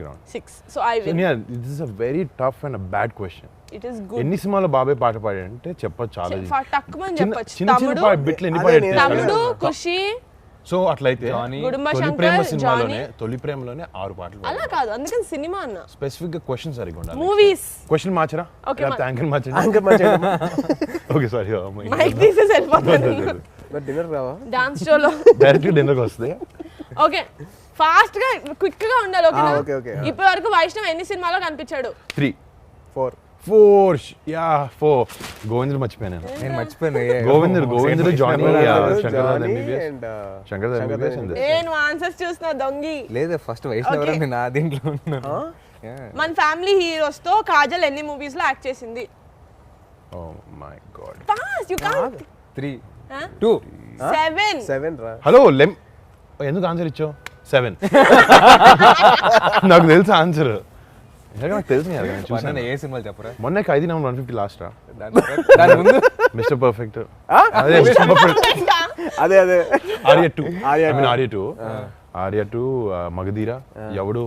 ground. 6. So I win. This is a very tough and a bad question. It is good. ఎన్ని సినిమాలో బాబాయ్ పాట పాడాడంటే చెప్పొచ్చు చాలా. టక్కుమని చెప్పొచ్చు. చిన్న చిన్న బిట్లు ఎన్ని పాడాడు? తమ్ముడు, ఖుషి. సో అట్లయితే గుడుంబ తొలి శంకర్, ప్రేమ జానీ. సినిమాలోనే తొలి ప్రేమలోనే 6 పాటలు. అలా కాదు, అందుకని సినిమా అన్న. స్పెసిఫిక్ గా క్వశ్చన్ సరిగ్గా ఉండాలి. మూవీస్ క్వశ్చన్ మార్చరా? Okay, లేకపోతే యాంకర్ మార్చరా? ఇంకా మంచిగా ఓకే సారీ. మైక్ తీసేసి వెళ్ళిపోతాను. డిన్నర్ రావా? డాన్స్ షోలో డైరెక్ట్ డిన్నర్కి వస్తుంది. ఓకే, ఫాస్ట్ గా క్విక్ గా ఉండాలి, ఓకేనా? Okay okay. ఇప్పటి వరకు వైష్ణవ్ ఎన్ని సినిమాలో కనిపించాడు? 3. 4. ఫోర్ యా ఫోర్ గోవిందుడు మర్చిపోయాను నేను నేను మర్చిపోయాను Govindudu Johnny Johnny MBBS and, Shankar MBBS నువ్వు ఆన్సర్స్ చూస్తున్నా దొంగి. లేదు ఫస్ట్ వైష్ణవ్ నేను నా దీంట్లో ఉన్నాను. మన ఫ్యామిలీ హీరోస్ తో కాజల్ ఎన్ని మూవీస్ లో యాక్ట్ చేసింది? Oh my God fast you can't. 3 2 7. 7 రా. హలో ఎందుకు ఆన్సర్ ఇచ్చావు 7 నాకు తెలుసు ఆన్సర్ నాకు తెలుసు చూసాను ఏ సినిమాలు చెప్పరా? మొన్న 5 నెంబర్ 150 లాస్ట్ రా దాని ముందు మిస్టర్ పర్ఫెక్ట్ అదే మిస్టర్ పర్ఫెక్ట్ అదే ఆర్య 2 ఆర్య 2 మగధీర ఎవడు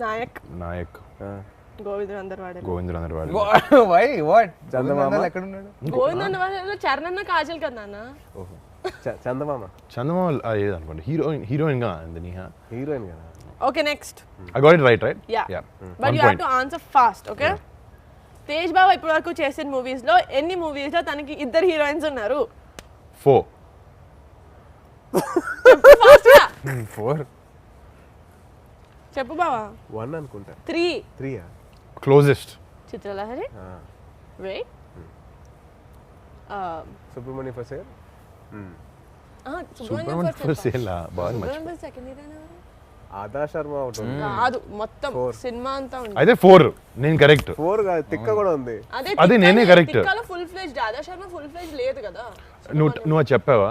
నాయక్ గోవిందుడు అందరు వాడారు. గోవిందుడు అందరు వాడు వై వాట్ చందమామ ఎక్కడ ఉన్నాడు? గోవిందుడు వాడారు చరణ్ కాజల్ కదా నాన్న. చందమామ చందమామ ఏదనుకోండి హీరోయిన్ గా ఉంది నీహా హీరోయిన్ కదా. Okay next. I got it right Yeah. But you have to answer fast, okay? Tej బాబా ఇప్పటి వరకు చేసిన మూవీస్ లో ఎన్ని మూవీస్ లో తనకి ఇద్దరు హీరోయిన్స్ ఉన్నారు? 4 ఫాస్ట్ గా 4 చెప్పు బావా. 1 అనుకుంటా. 3 3 క్లోజెస్ట్ చిత్రలహరి. వెయిట్ సుబ్రహ్మణ్య ఫసేర్. సుబ్రహ్మణ్యం ఫర్ సేల్ బాగా సెకండ్ హీరోయిన్ ఆదా శర్మ ఒకటి ఉంది. కాదు మొత్తం సినిమా అంతా ఉంది. అయితే 4 నేను కరెక్ట్ 4 కాదు, తిక్క కూడా ఉంది. అది నేనే correct. తిక్కలో ఫుల్ ఫ్లెజ్డ్ ఆదా శర్మ ఫుల్ ఫ్లెజ్డ్ లేదు కదా. నువ్వు అది చెప్పావా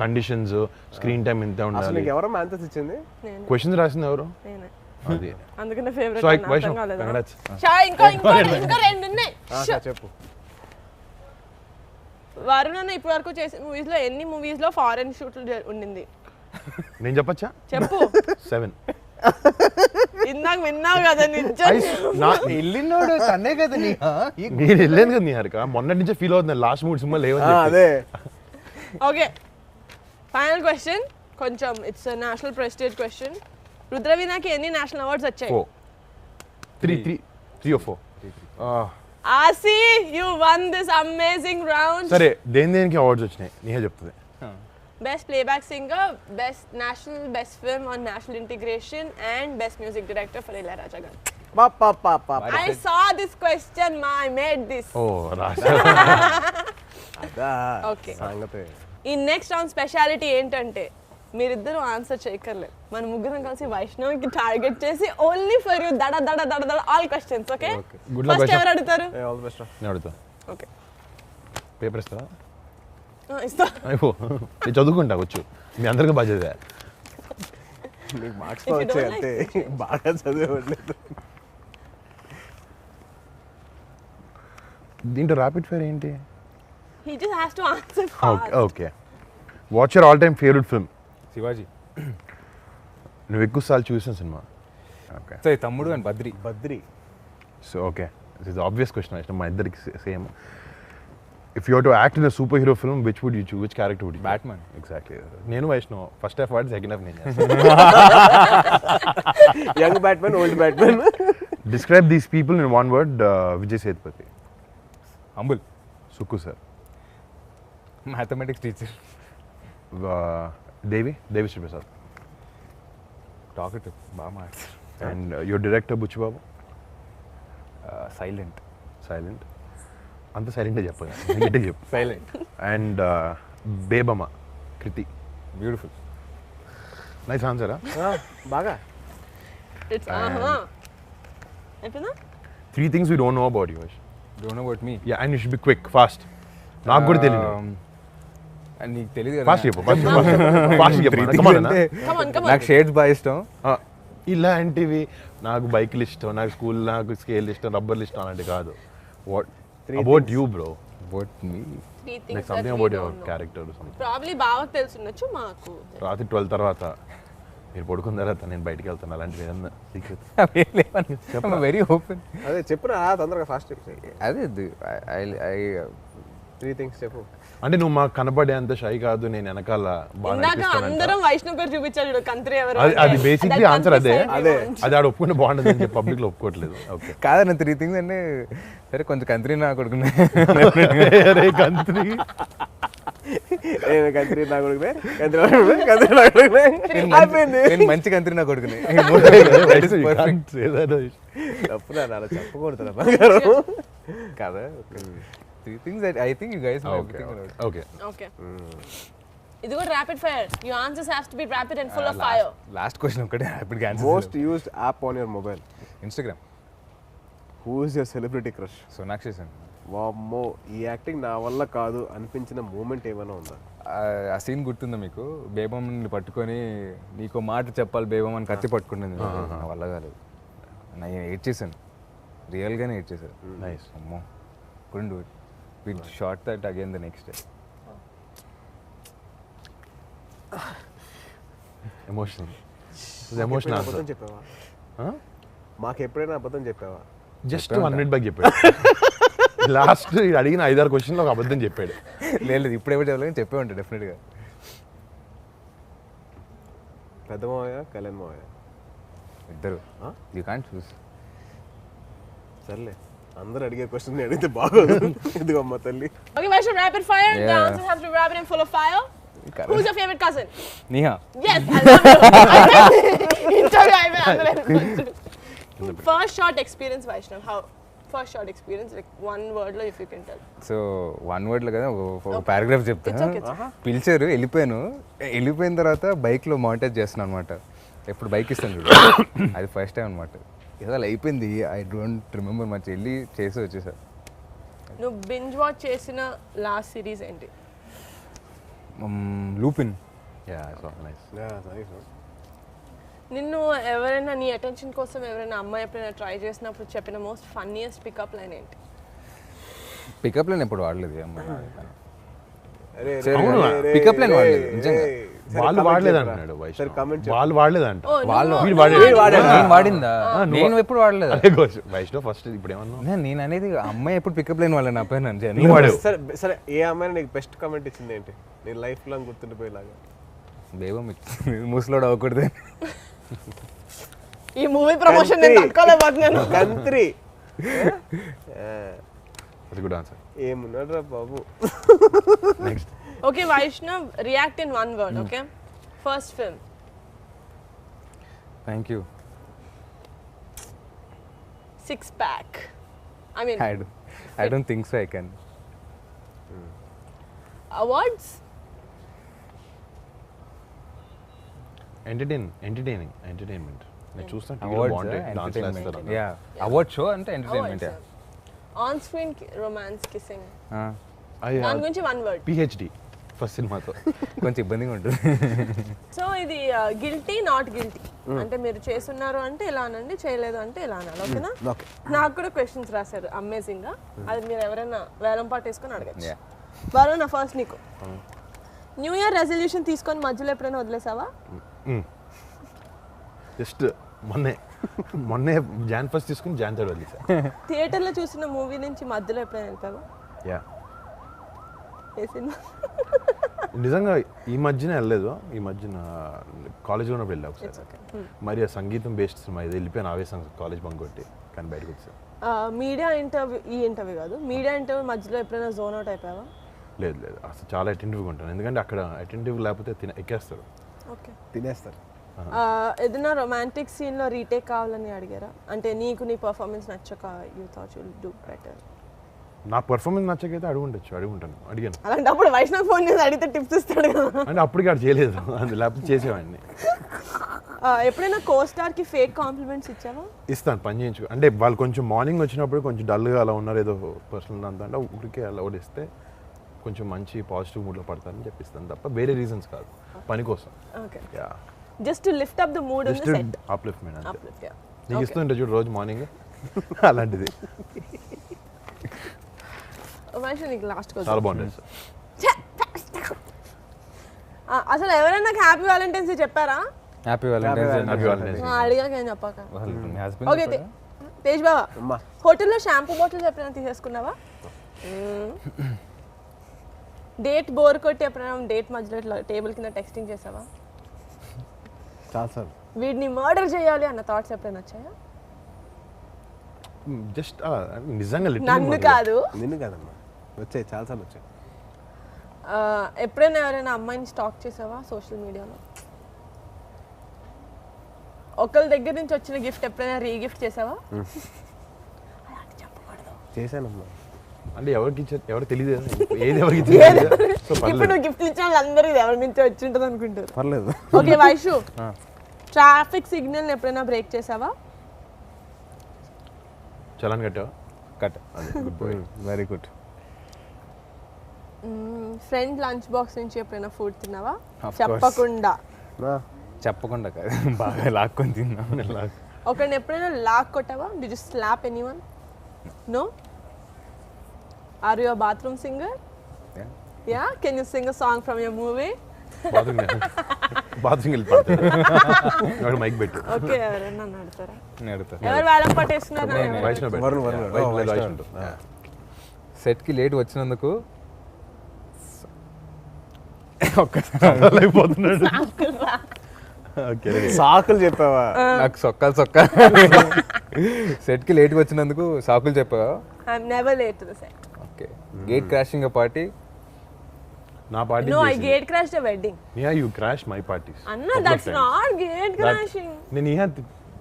కండిషన్స్ స్క్రీన్ టైం ఎంత అసలు ఉండాలి నీకు ఎవరో ఆన్సర్స్ ఇచ్చింది? నేనే క్వశ్చన్స్ రాసింది ఎవరు నేనే అది అందుకనే so favourite like Vaishnav congrats. ఇంకా రెండు ఉన్నాయి. చెప్పు. వరుణ్ అన్న ఇప్పటి వరకు చేసిన మూవీస్ లో ఎన్ని మూవీస్ లో ఫారెన్ షూట్లు ఉండింది? నేను చెప్పచ్చా చెప్పు. 7 ఇందాక విన్నావు కదా నిజం. వెళ్ళినోడు తన్నే కదా నీ నేను వెళ్ళాను కదా నీ హరిక మొన్నటి నుంచే ఫీల్ అవుతుంది లాస్ట్ మూడు సినిమా లేవని అదే ఓకే ఫైనల్ క్వశ్చన్ కొంచెం ఇట్స్ నేషనల్ ప్రెస్టీజ్ క్వశ్చన్. రుద్రవీణకి ఎన్ని నేషనల్ అవార్డ్స్ వచ్చాయి? 3 or 4 ఆసి you won this amazing round. సరే దేనికి అవార్డ్స్ వచ్చినాయి నీహే చెప్తుంది. Best playback singer, best national, best film on national integration and best music director for Ilaiyaraaja గారు. I saw this question ma, I made this. ఓ రాజా అదా okay సంగతే. ఈ నెక్స్ట్ రౌండ్ స్పెషాలిటీ ఏంటంటే మీరిద్దరూ ఆన్సర్ చేయక్కర్లేదు, మన ముగ్గురం కలిసి వైష్ణవ్కి టార్గెట్ చేసి ఓన్లీ ఫర్ యూ దడ దడ దడ దడ all questions. Okay good luck first ఎవరు అడుగుతారు? All the best. నేను అడుగుతా ఓకే పేపర్ ఇస్తారా? ఇస్తా. అయిపో నేను చదువుకుంటా వచ్చు మీ అందరికీ బాగా చదివా. నీకు మార్క్స్ వచ్చాయి అంతే, బాగా చదివేవాళ్ళలేదు. దీంట్లో ర్యాపిడ్ ఫైర్ ఏంటి? He just has to answer okay fast. Okay what's your all time favourite film? Shivaji. నువ్వు ఎక్కువ సార్లు చూసిన సినిమా? Okay so Thammudu and Badri. Badri. So okay this is obvious question ఇష్టం మా ఇద్దరికి same. If you have to act in a super hero film which would you choose, which character would you? Batman. Exactly. నేను Vaishnav first half వాడి second half నేను. Young batsmen, old batsmen. Describe these people in one word. Vijay Sethupathi. Humble. Sukku sir. Mathematics teacher. Devi Sri Prasad. Talkative బాగా మాట్లాడు. And your director Buchibabu. Silent. Silent అంత సైలెంట్గా చెప్పు చెప్పు. Silent. And Bebamma Krithi. Beautiful. Nice ఆన్సరా? బాగా. It's అయిపోయిందా? 3 things we don't know about you. Don't know about me. Yeah, and you should be quick, fast. నాకు కూడా తెలియదు. నీకు తెలియదు ఫాస్ట్ చెప్పు, ఫాస్ట్ చెప్పు. Come on, Come on. నాకు షేడ్స్ బాగా ఇష్టం. ఇలాంటివి నాకు బైక్లు ఇష్టం, నాకు స్కూల్, నాకు స్కేల్ ఇష్టం, రబ్బర్లు ఇష్టం అలాంటివి కాదు. What about you bro? About me. 3 things like that something we about don't your know. Character. Probably బావకు తెలుసుండొచ్చు, మాకు రాత్రి 12 తర్వాత మీరు పడుకున్న తర్వాత నేను బయటికి వెళ్తాను అలాంటివి ఏదన్నా సీక్రెట్ వెరీ ఓపెన్. అదే చెప్పురా తొందరగా, ఫాస్ట్ చెప్పు. అదే 3 things చెప్పు. అంటే నువ్వు మాకు కనపడే అంత షై కాదు, నేను వెనకాల బాగా ఇందాక అనిపిస్తానంట. అందరం వైష్ణవ్ గారు చూపించాడు చూడు కంత్రి ఎవరు అది బేసిక్లీ ఆన్సర్ అదే. అదే. అది ఆడ ఒప్పుకుంటే బాగుంటుంది అని చెప్పి పబ్లిక్ లో ఒప్పుకోవట్లేదు. ఓకే కాదన్న 3 things అంటే సరే కొంచెం కంత్రి నా కొడుకునే. కంత్రి నేను కంత్రి నా కొడుకునే కంత్రి నా కొడుకునే అయిపోయింది. నేను మంచి కంత్రి నా కొడుకునే. తప్పు నా అలా చెప్పకూడదు కదా. 3 things that I think you guys know everything about. Okay okay ఇది కూడా rapid fire. Your answers have to be rapid and full of fire. Last question ఒకటే ర్యాపిడ్ గా answer. Most used app on your mobile. Instagram. Who is your celebrity crush? Sonakshi Sen. వామ్మో ఈ acting నా వల్ల కాదు అనిపించిన మూమెంట్ ఏమైనా ఉందా? ఆ సీన్ గుర్తుందా మీకు? బేబమ్మని పట్టుకొని నీకు మాట చెప్పాలి బేబమ్మ అని కత్తి పట్టుకుంటుంది. నా వల్ల కాలేదు. నేను ఏడ్ చేశాను, రియల్గానే ఏడ్ చేశాను. నైస్. అమ్మో couldn't do it. We shot that again the next day. Emotional ఎప్పుడైనా ఆన్సర్. అబద్ధం చెప్పావా? మాకు ఎప్పుడైనా అబద్ధం చెప్పావా? జస్ట్ 1 minute బ్యాక్ చెప్పాడు. లాస్ట్ అడిగిన 5-6 క్వశ్చన్లో ఒక అబద్ధం చెప్పాడు. లేదు ఇప్పుడు ఎవరు చెప్పలేదు, చెప్పే ఉంటాడు డెఫినెట్గా. పెద్ద మావయ్య కళ్యాణ్ మావయ్య ఇద్దరు. యూ కాంట్ చూస్. సర్లే అందరూ అడిగే క్వశ్చన్ అడిగితే బాగోదు. ఇదిగో అమ్మ తల్లి. Okay, Vaishnav, rapid fire. The Yeah. answers have to be rapid and full of fire. Who's your favorite cousin? Neha. Yes, I love you. Interview అయిపోయింది. First shot experience, Vaishnav. How? First shot experience, like one word lo if you can tell. So 1 wordలో కదా ఒక paragraph చెప్తా. It's okay, it's okay. పిలిచారు, వెళ్ళిపోయిన తర్వాత బైక్లో monitor చేస్తున్నాను అనమాట. ఎప్పుడు బైక్ ఇస్తాను చూడు, అది ఫస్ట్ టైం అనమాట. ఏదో అలా అయిపోయింది. I don't remember much. వెళ్ళి చేసి వచ్చేసా. నువ్వు బింజ్ వాచ్ చేసిన లాస్ట్ సిరీస్ ఏంటి? లూపిన్. Yeah so nice. నిన్ను ఎవరైనా నీ అటెన్షన్ కోసం ఎవరైనా అమ్మాయి ఎప్పుడైనా ట్రై చేసినప్పుడు చెప్పిన మోస్ట్ ఫన్నీయెస్ట్ పికప్ లైన్ ఏంటి? పికప్ లైన్ ఎప్పుడు వాడలేదు అమ్మాయి. అరే అవునా? పికప్ లైన్ వాడలేదు నిజంగా. వాళ్ళు వాడలేదు అంటున్నాడు సరే వైష్ణవ్. కామెంట్ వాళ్ళు వాడలేదంట. వాళ్ళు వీడు వాడాడు. నేను వాడిందా? నేను ఎప్పుడు వాడలేదు. అదే కోచ్ వైష్ణవ్ ఫస్ట్ ఇప్పుడు ఏమన్నా నేను అనేది అమ్మాయి ఎప్పుడు పికప్ లైన్ వాళ్ళ నా పైన నువ్వు వాడావు. సరే సరే ఏ అమ్మాయి నీకు బెస్ట్ కామెంట్ ఇచ్చింది ఏంటి? నీ లైఫ్ లాంగ్ గుర్తుండిపోయేలాగా. బేబం ముసలోడు అవ్వకూడదు. ఈ మూవీ ప్రమోషన్ నేను తట్టుకోలేకపోతున్నాను. కంత్రి అది గుడ్ ఆన్సర్. ఏమున్నాడు రా బాబు. Next. Okay, Vaishnav, react in one word, okay? First film. Thank you. Six pack. I mean, I don't think so I can. awards? Entertainment. నేను చూస్తాను Awards, బాగుంటాయి. Dance entertainment. చేస్తారు. Yeah. Award show అంటే entertainment. Awards. On screen romance kissing. అది దాని గురించి one word. PhD first సినిమాతో. కొంచెం ఇబ్బందిగా ఉంటుంది. సో ఇది గిల్టీ నాట్ గిల్టీ అంటే మీరు చేస్తున్నారు అంటే ఇలా అనండి, చేయలేదు అంటే ఇలా అనాలి. ఓకేనా? ఓకే. నాకు కూడా క్వశ్చన్స్ రాశారు అమేజింగ్ గా. అది మీరు ఎవరైనా వేలం పాటు వేసుకొని అడగచ్చు. Yeah. వరుణ్, నా ఫస్ట్ నీకు. న్యూ ఇయర్ రెజల్యూషన్ తీసుకొని మధ్యలో ఎప్పుడైనా వదిలేసావా? జస్ట్ మొన్నే జాన్ ఫస్ట్ తీసుకుని జాన్ థర్డ్ వదిలేసా. థియేటర్లో చూసిన మూవీ నుంచి మధ్యలో ఎప్పుడైనా వెళ్తావా? యా ఏ సినిమా? నిజంగా ఈ మధ్యన వెళ్ళలేదు. ఈ మధ్యన కాలేజ్లో ఉన్నప్పుడు వెళ్ళా ఒకసారి. మరి ఆ సంగీతం బేస్డ్ సినిమా ఇది వెళ్ళిపోయాను ఆవేశం కాలేజ్ బంక్ కొట్టి, కానీ బయటకు వచ్చా. మీడియా ఇంటర్వ్యూ, ఈ ఇంటర్వ్యూ కాదు, మీడియా ఇంటర్వ్యూ మధ్యలో ఎప్పుడైనా జోన్ అవుట్ అయిపోయావా? లేదు అసలు చాలా అటెంటివ్గా ఉంటాను. ఎందుకంటే అక్కడ అటెంటివ్ లేకపోతే ఎక్కేస్తారు, ఓకే, తినేస్తారు. ఏదైనా రొమాంటిక్ సీన్లో రీటేక్ కావాలని అడిగారా? అంటే నీకు నీ పర్ఫార్మెన్స్ నచ్చక you thought you will do better. నా పర్ఫార్మెన్స్ నచ్చకైతే అడిగాను. అలాంటప్పుడు వైష్ణవ్ ఫోన్ చేసి అడిగితే టిప్స్ ఇస్తాడు కదా. అంటే అప్పటికి అది చేయలేదు, లేకపోతే చేసేవాడిని. ఎప్పుడైనా కో స్టార్కి ఫేక్ కాంప్లిమెంట్స్ ఇచ్చావా? ఇస్తాను, పని చేయించు. అంటే వాళ్ళు కొంచెం మార్నింగ్ వచ్చినప్పుడు కొంచెం డల్గా అలా ఉన్నారు, ఏదో పర్సనల్ అంతా అంటే ఊరికే అలా ఓడిస్తే కొంచెం మంచి పాజిటివ్ మూడ్లో పడతారని చెప్పిస్తాను తప్ప వేరే రీజన్స్ కాదు, పని కోసం. Okay, yeah, just to lift up the mood in the set. Upliftment అంతే. Uplift, yeah. నీకు ఇస్తుంటే చూడు రోజు మార్నింగ్ అలాంటిది. వైష్ణవ్, నీకు లాస్ట్ క్వశ్చన్. చాలా బాగుంటుంది సార్. అసలు ఎవరైనా నాకు హ్యాపీ వ్యాలంటైన్స్ డే చెప్పారా? Happy Valentine's. అడిగాక ఏం చెప్పాక. మీ హస్బెండ్ ఓకే, తేజ్ బాబా, అమ్మా హోటల్లో షాంపూ బాటిల్స్ ఎప్పుడైనా తీసేసుకున్నావా? డేట్ బోర్ కొట్టి ఎప్పుడైనా డేట్ మధ్యలో ఇట్లా టేబుల్ కింద టెక్స్టింగ్ చేసావా? చాలా సార్. వీడిని మర్డర్ చేయాలి అన్న థాట్స్ ఎప్పుడైనా వచ్చాయా? జస్ట్ నిజంగా నన్ను కాదు, నిన్ను కాదమ్మా, వచ్చాయి చాలాసార్లు వచ్చాయి. ఎప్పుడైనా ఎవరైనా అమ్మాయిని స్టాక్ చేసావా సోషల్ మీడియాలో? ఒకళ్ళ దగ్గర నుంచి వచ్చిన గిఫ్ట్ ఎప్పుడైనా రీగిఫ్ట్ చేసావా? చేశానమ్మా. అంటే ఎవరికి ఇచ్చారు ఎవరు తెలియదు ఏది ఎవరికి ఇచ్చారు సో ఇప్పుడు నువ్వు గిఫ్ట్ ఇచ్చిన వాళ్ళందరూ ఇది ఎవరి నుంచి వచ్చి ఉంటుంది అనుకుంటారు. పర్లేదు. ఓకే వైషు, ట్రాఫిక్ సిగ్నల్ ఎప్పుడైనా బ్రేక్ చేసావా? చలాన్ కట్టావా? Cut. Very good. Friend lunch box నుంచి ఎప్పుడైనా ఫుడ్ తిన్నావా? Of course. చెప్పకుండా. చెప్పకుండా కాదు, బాగా లాక్కొని తిన్నా. ఒకరిని ఎప్పుడైనా లాక్ కొట్టావా? Did you slap anyone? No? Are you a bathroom singer? Yeah. Yeah? Can you sing a song from your movie? Bathroom వెళ్ళి పడతాడు మైక్ పెట్టు. ఓకే, ఎవరైనా నడతారా? నేను అడుగుతా. ఎవరు వేలం పట్టేస్తున్నారు? వైష్ణవ్ పెట్టు. Varun, Varun. White Oh, white Vaishnav. ఉంటుంది. సెట్కి లేట్ వచ్చినందుకు అయిపోతున్నాడు. ఓకే సాకులు చెప్పావా? నాకు సొక్క సెట్కి లేట్గా వచ్చినందుకు సాకులు చెప్పావా? I'm never late to the set. Okay. Gate crashing party. నా party No, I gate crashed a wedding. Yeah you crash my parties. Anna, that's not gate crashing. నేను ఇహ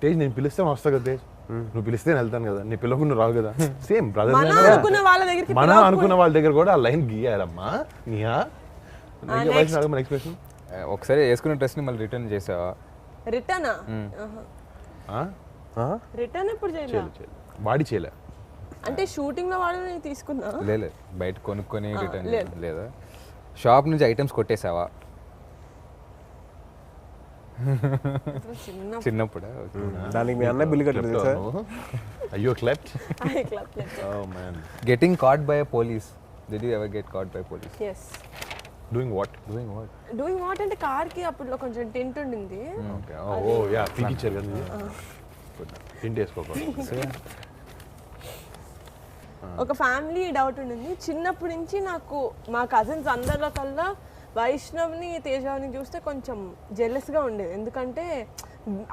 తేజ్ నేను పిలిస్తే వస్తా కదా తేజ్, నువ్వు పిలిస్తే నేను వెళ్తాను కదా, నీ పిల్లకుండా రావు కదా. సేమ్ మన బ్రదర్ అనుకున్న వాళ్ళ దగ్గరికి మనం అనుకున్న వాళ్ళ దగ్గర కూడా ఆ లైన్ గీయారమ్మా. నీహా ఎక్స్ప్రెషన్ ఒకసారి వేసుకున్న డ్రెస్ని మళ్ళీ రిటర్న్ చేసావా? రిటర్న్ రిటర్న్ ఎప్పుడు చేయలేదు. బాడీ చేయలే అంటే షూటింగ్ లో వాడు నేను తీసుకున్నా. లేదు, బయట కొనుక్కొని రిటర్న్ లేదు. లేదా? షాప్ నుంచి ఐటమ్స్ కొట్టేసావా? చిన్న చిన్నప్పుడు. దానికి మీ అన్నయ్య బిల్లు కట్టలేదు సార్. అయ్యో క్లెప్ట్. Oh man. Getting cot by a police. Did you ever get caught by police? yes. Doing what? Doing what? Doing what అంటే కార్ కి అప్పుడు కొంచెం టెంట్ ఉండింది. ఓకే ఓ యా పీకిచ్చారు కదా. తిండి వేసుకోకూడదు. ఒక ఫ్యామిలీ డౌట్ ఉండింది చిన్నప్పటి నుంచి నాకు. మా కజిన్స్ అందరిలో కల్లా వైష్ణవ్ని తేజాని చూస్తే కొంచెం జెలస్గా ఉండేది. ఎందుకంటే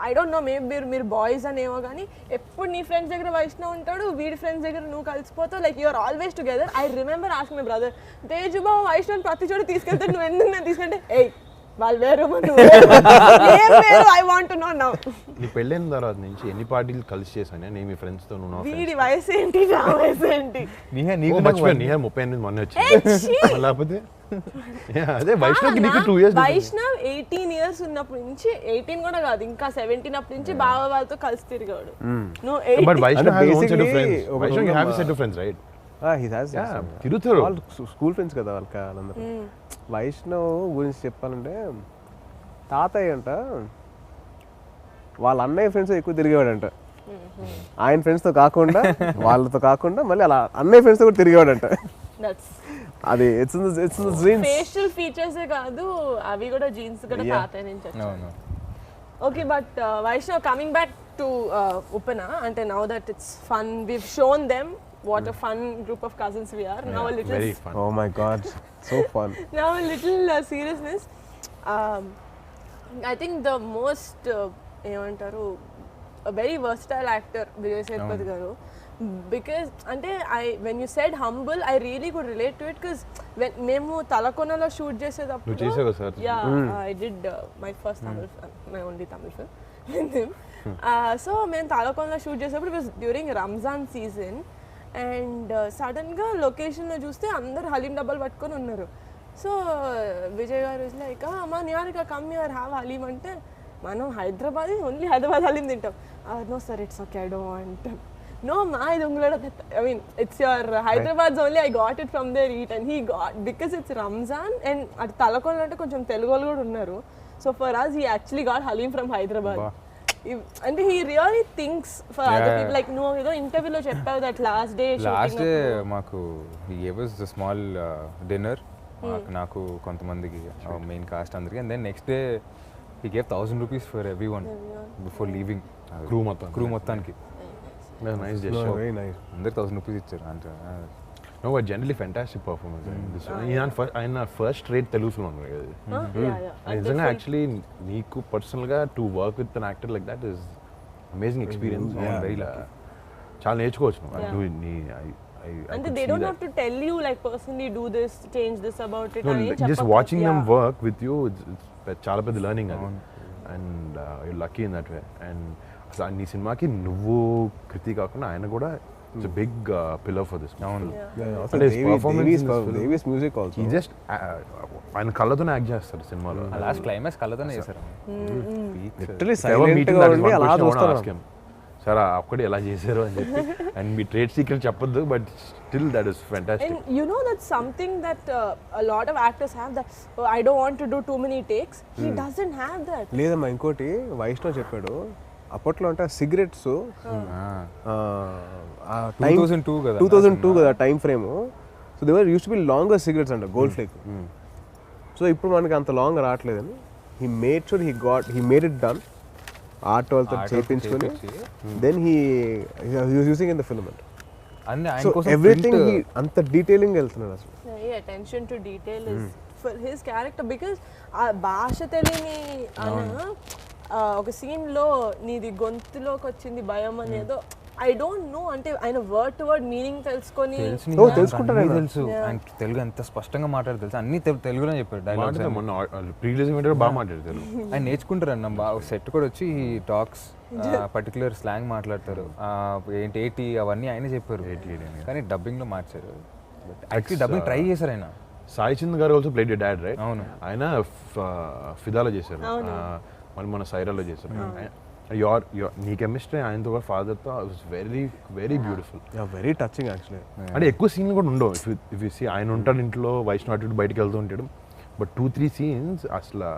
ఐ డోంట్ నో, మేబీ మీరు బాయ్స్ అనేమో కానీ ఎప్పుడు నీ ఫ్రెండ్స్ దగ్గర వైష్ణవ్ ఉంటాడు, వీడి ఫ్రెండ్స్ దగ్గర నువ్వు కలిసిపోతావు. Like you're always together. I remember ask my brother, Teju బాబు వైష్ణవ్ ప్రతి చోట తీసుకెళ్తాడు, నువ్వు ఎందుకు నేను తీసుకుంటే ఏయ్ వాళ్ళు వేరు I want to no now. నీ పెళ్ళైన తర్వాత నుంచి ఎన్ని పార్టీలు కలిసి చేశాను నేను మీ ఫ్రెండ్స్ తో? నువ్వు వీడి వయసు ఏంటి, నా వయసు ఏంటి? నీకు మర్చిపోయాను. నీ 38 మొన్న వచ్చింది. లేకపోతే అదే వైష్ణవ్కి నీకు 2 years. వైష్ణవ్ 18 years ఉన్నప్పటి నుంచి, 18 కూడా కాదు ఇంకా 17 అప్పటి నుంచి బావ వాళ్ళతో కలిసి తిరిగాడు. నువ్వు but Vaishnav has own set of basically friends. ఒక Vaishnav you have a rule set of friends, right? he has తిరుగుతారు. వాళ్ళు స్కూల్ ఫ్రెండ్స్ కదా వాళ్ళకి వాళ్ళందరూ. వైష్ణవ్ గురించి చెప్పాలంటే తాతయ్య అంట వాళ్ళ అన్నయ్య ఫ్రెండ్స్ ఎక్కువ తిరిగేవాడంట. ఆయన ఫ్రెండ్స్తో కాకుండా వాళ్ళతో కాకుండా మళ్ళీ అలా అన్నయ్య ఫ్రెండ్స్తో కూడా తిరిగేవాడంట. అది ఇట్స్ జీన్స్. ఫేషియల్ ఫీచర్స్ కాదు అవి కూడా జీన్స్ కూడా తాతయ్య నుంచి వచ్చాయి. Okay, but Vaishnav coming back to Upana, అంటే now that it's fun, we've shown them what a fun group of cousins we are. Now a little Very fun. Oh my god, so fun. Now a little seriousness. I think the most ఏమంటారు a very versatile actor Vijay Sethupathi garu, because అంటే when you said humble I really could relate to it, because when మేము తలకొనలో shoot చేసేటప్పుడు నువ్వు చేసావు కదా sir? yeah, I did my first Tamil film, my only Tamil film with him. So మేము తలకొనలో shoot చేసేటప్పుడు it was during Ramzan season, and సడన్గా లొకేషన్లో చూస్తే అందరు హలీం డబ్బాలు పట్టుకొని ఉన్నారు. సో విజయ్ గారు ఇస్ లైక్ అమ్మా Niharika come your have haleem అంటే, మనం హైదరాబాద్ ఓన్లీ హైదరాబాద్ హలీం తింటాం. No sir it's okay I don't want. No మా ఇది ఉంగళ I mean it's your Hyderabad only, I got it from there eat and he got, because it's Ramzan and అటు తలకొండ అంటే కొంచెం తెలుగు వాళ్ళు కూడా ఉన్నారు. So for us he actually got haleem from Hyderabad. అంటే he really thinks for other people. Like నువ్వు ఏదో ఇంటర్వ్యూలో చెప్పావు దట్ లాస్ట్ డే మాకు he gave us a small dinner, నాకు కొంతమందికి మెయిన్ కాస్ట్ అందరికి, and then next day he gave 1000 rupees for everyone before leaving. Crew మొత్తానికి నైస్ gesture. Very nice. అందరికి 1000 rupees ఇచ్చారు అంటే. No, but generally fantastic performance. ఆయన first rate Telugu film అన్నారు. నిజంగా యాక్చువల్లీ నీకు పర్సనల్గా to work with an actor like that is amazing experience. Very చాలా నేర్చుకోవచ్చు నువ్వు. అంటే they don't have to tell you like personally do this, change this about it అని జస్ట్ చెప్పక. Watching them Yeah. Work with you చాలా పెద్ద learning అది and you lucky in that way and అసలు నీ సినిమాకి నువ్వు కృతి కాకుండా ఆయన కూడా it's big pillar for this అవును అంటే his performance in this film, Davies music also. he just ఆయన కళ్ళతోనే యాక్ట్ చేస్తాడు సినిమాలో లాస్ట్ క్లైమాక్స్ కళ్ళతోనే చేశారు Literally If ever silent meeting గా that is ఉండి one అలా question I wanna చూస్తారు. ask him. సార్ ఒక్కటి ఎలా చేశారు అని చెప్పి అండ్ మీ ట్రేడ్ సీక్రెట్ చెప్పొద్దు but still that is fantastic And you know that's something that a lot of actors have, that I don't want to do too many takes. He doesn't have that. లేదమ్మా ఇంకోటి వైష్ణవ్ చెప్పాడు అప్పట్లో అంటే cigarettes 2002 కదా 2002 కదా time frame so they were use to be longer cigarettes అంట Gold Flake so ఇప్పుడు మనకి అంత లాంగ్ రావట్లేదని he made sure he made it done art వాళ్ళతో చేయించుకొని then he using in the film అంట అన్ని ఆయన సో కోసం ఎవ్రీథింగ్ అంత డీటెయిలింగ్ వెళ్తున్నాడు అసలు Yeah, attention to detail is for his character, because ఆ భాష తెలియని అన్న ఒక సీన్ లో నీది గొంతులోకి వచ్చింది భయం అనేదో ఐ డోంట్ నో, అంటే ఆయన వర్డ్ టు వర్డ్ మీనింగ్ తెలుసుకొని తెలుసుకుంటాడు ఆయన. తెలుసు ఆయన తెలుగు ఎంత స్పష్టంగా మాట్లాడు తెలుసు అన్ని తెలుగులో చెప్పారు డైలాగ్స్ మొన్న ప్రీవియస్ బాగా మాట్లాడారు తెలుగు ఆయన నేర్చుకుంటారు అన్న సెట్ కూడా వచ్చి టాక్స్ పర్టికులర్ స్లాంగ్ మాట్లాడతారు ఏంటి ఏటి అవన్నీ ఆయన చెప్పారు కానీ డబ్బింగ్ లో మార్చారు యాక్చువల్లీ డబ్బింగ్ ట్రై చేశారు ఆయన సాయి చంద్ గారు ఆల్సో ప్లేడ్ డాడ్ రైట్ అవును. ఆయన ఫిదాలో చేశారు మళ్ళీ మన సైరాలో చేశారు నీ కెమిస్ట్రీ ఆయనతో కూడా ఫాదర్తో was very very beautiful very touching actually అంటే ఎక్కువ సీన్లు కూడా ఉండవు ఇఫ్ యూ సీ ఆయన ఉంటాడు ఇంట్లో వైష్ణవ్ అటు బయటకు వెళ్తూ ఉంటాడు బట్ 2-3 సీన్స్ అసలు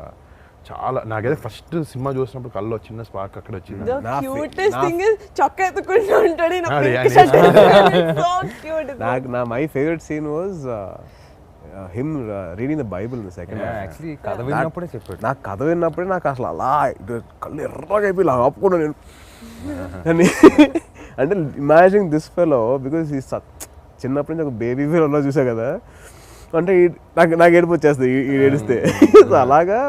చాలా నాకైతే ఫస్ట్ సినిమా చూసినప్పుడు కళ్ళు చిన్న స్పార్క్ అక్కడ వచ్చింది the cutest thing is చొక్కా ఎత్తుకుంటూ ఉంటాడు ఈయన అది pink ఆయన shirt. So cute. నా my favourite scene was him reading the Bible in the second actually కథ విన్నప్పుడే చెప్పాడు నాకు కథ విన్నప్పుడే నాకు అసలు అలా కళ్ళు ఎర్రగా అయిపోయి ఇలా ఆపుకున్నా నేను అని అంటే ఇమాజిన్ దిస్ ఫెలో బికాస్ ఈ చిన్నప్పటి నుంచి ఒక బేబీ ఫెలో చూసా కదా అంటే నాకు ఏడుపు వచ్చేస్తుంది ఈ ఏడిస్తే సో అలాగా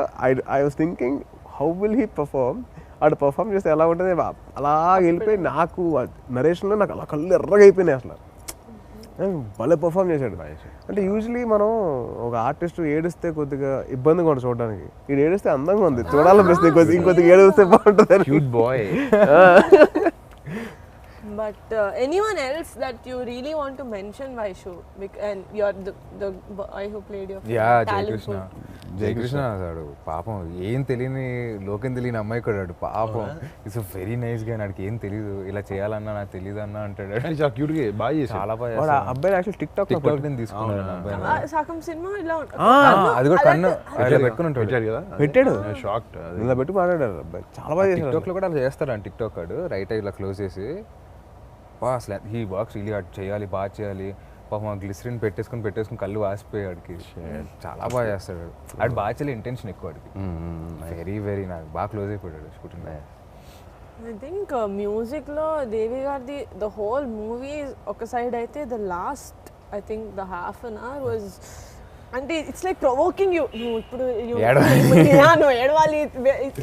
I was thinking how will he perform అటు పర్ఫార్మ్ చేస్తే ఎలా ఉంటుంది అలా వెళ్ళిపోయి నాకు నరేషన్లో నాకు అలా కళ్ళు ఎర్రగా అయిపోయినాయి అసలు భలే పర్ఫామ్ చేశాడు అంటే యూజువలీ మనం ఒక ఆర్టిస్ట్ ఏడిస్తే కొద్దిగా ఇబ్బందిగా ఉంటుంది చూడడానికి ఇది ఏడిస్తే అందంగా ఉంది చూడాలనిపిస్తుంది ఇంకొద్దిగా ఏడిస్తే బాగుంటుంది cute boy But anyone else that you really want to mention, Vaishu, and you're the boy who played your talent Jayakrishna Jayakrishna అసాడు పాపం ఏం తెలియని లోకం తెలియని అమ్మాయి కూడా పాపం ఇట్స్ వెరీ నైస్ గా నాకు ఏం తెలియదు ఇలా చేయాలన్నా నాకు తెలియదు అన్న అంటాడు చాలా క్యూట్ గా బాగా చేశాడు చాలా బాగా వాడు ఆ అబ్బాయి actual tick tock tick talk నేను తీసుకున్నాను అబ్బాయి సగం సినిమా ఇలా అది కూడా కన్ను అలా పెట్టుకుని ఉంటాడు పెట్టాడు కదా పెట్టాడు షాక్డ్ ఇలా పెట్టి మాట్లాడారు అబ్బాయి చాలా బాగా టిక్ చేశాడు టాక్ లో కూడా అలా చేస్తాడు అని టిక్ టాక్ వాడు రైట్ ఇలా క్లోజ్ చేసి అసలు హీ వర్క్స్ రియలీ హార్డ్ చేయాలి బాగా చేయాలి పాపం గ్లిసరిన్ పెట్టేసుకుని కళ్ళు వాసిపోయాడికి చాలా బాగా చేస్తాడు ఆడు బాగా చేయాలి ఇంటెన్షన్ ఎక్కువ వాడికి వెరీ వెరీ నాకు బాగా క్లోజ్ అయిపోయాడు shooting I think music lo Devi gardi the whole movie ఒక సైడ్ అయితే the last I think the half an hour was అంటే it's like provoking you ఇప్పుడు no ఏడవాలి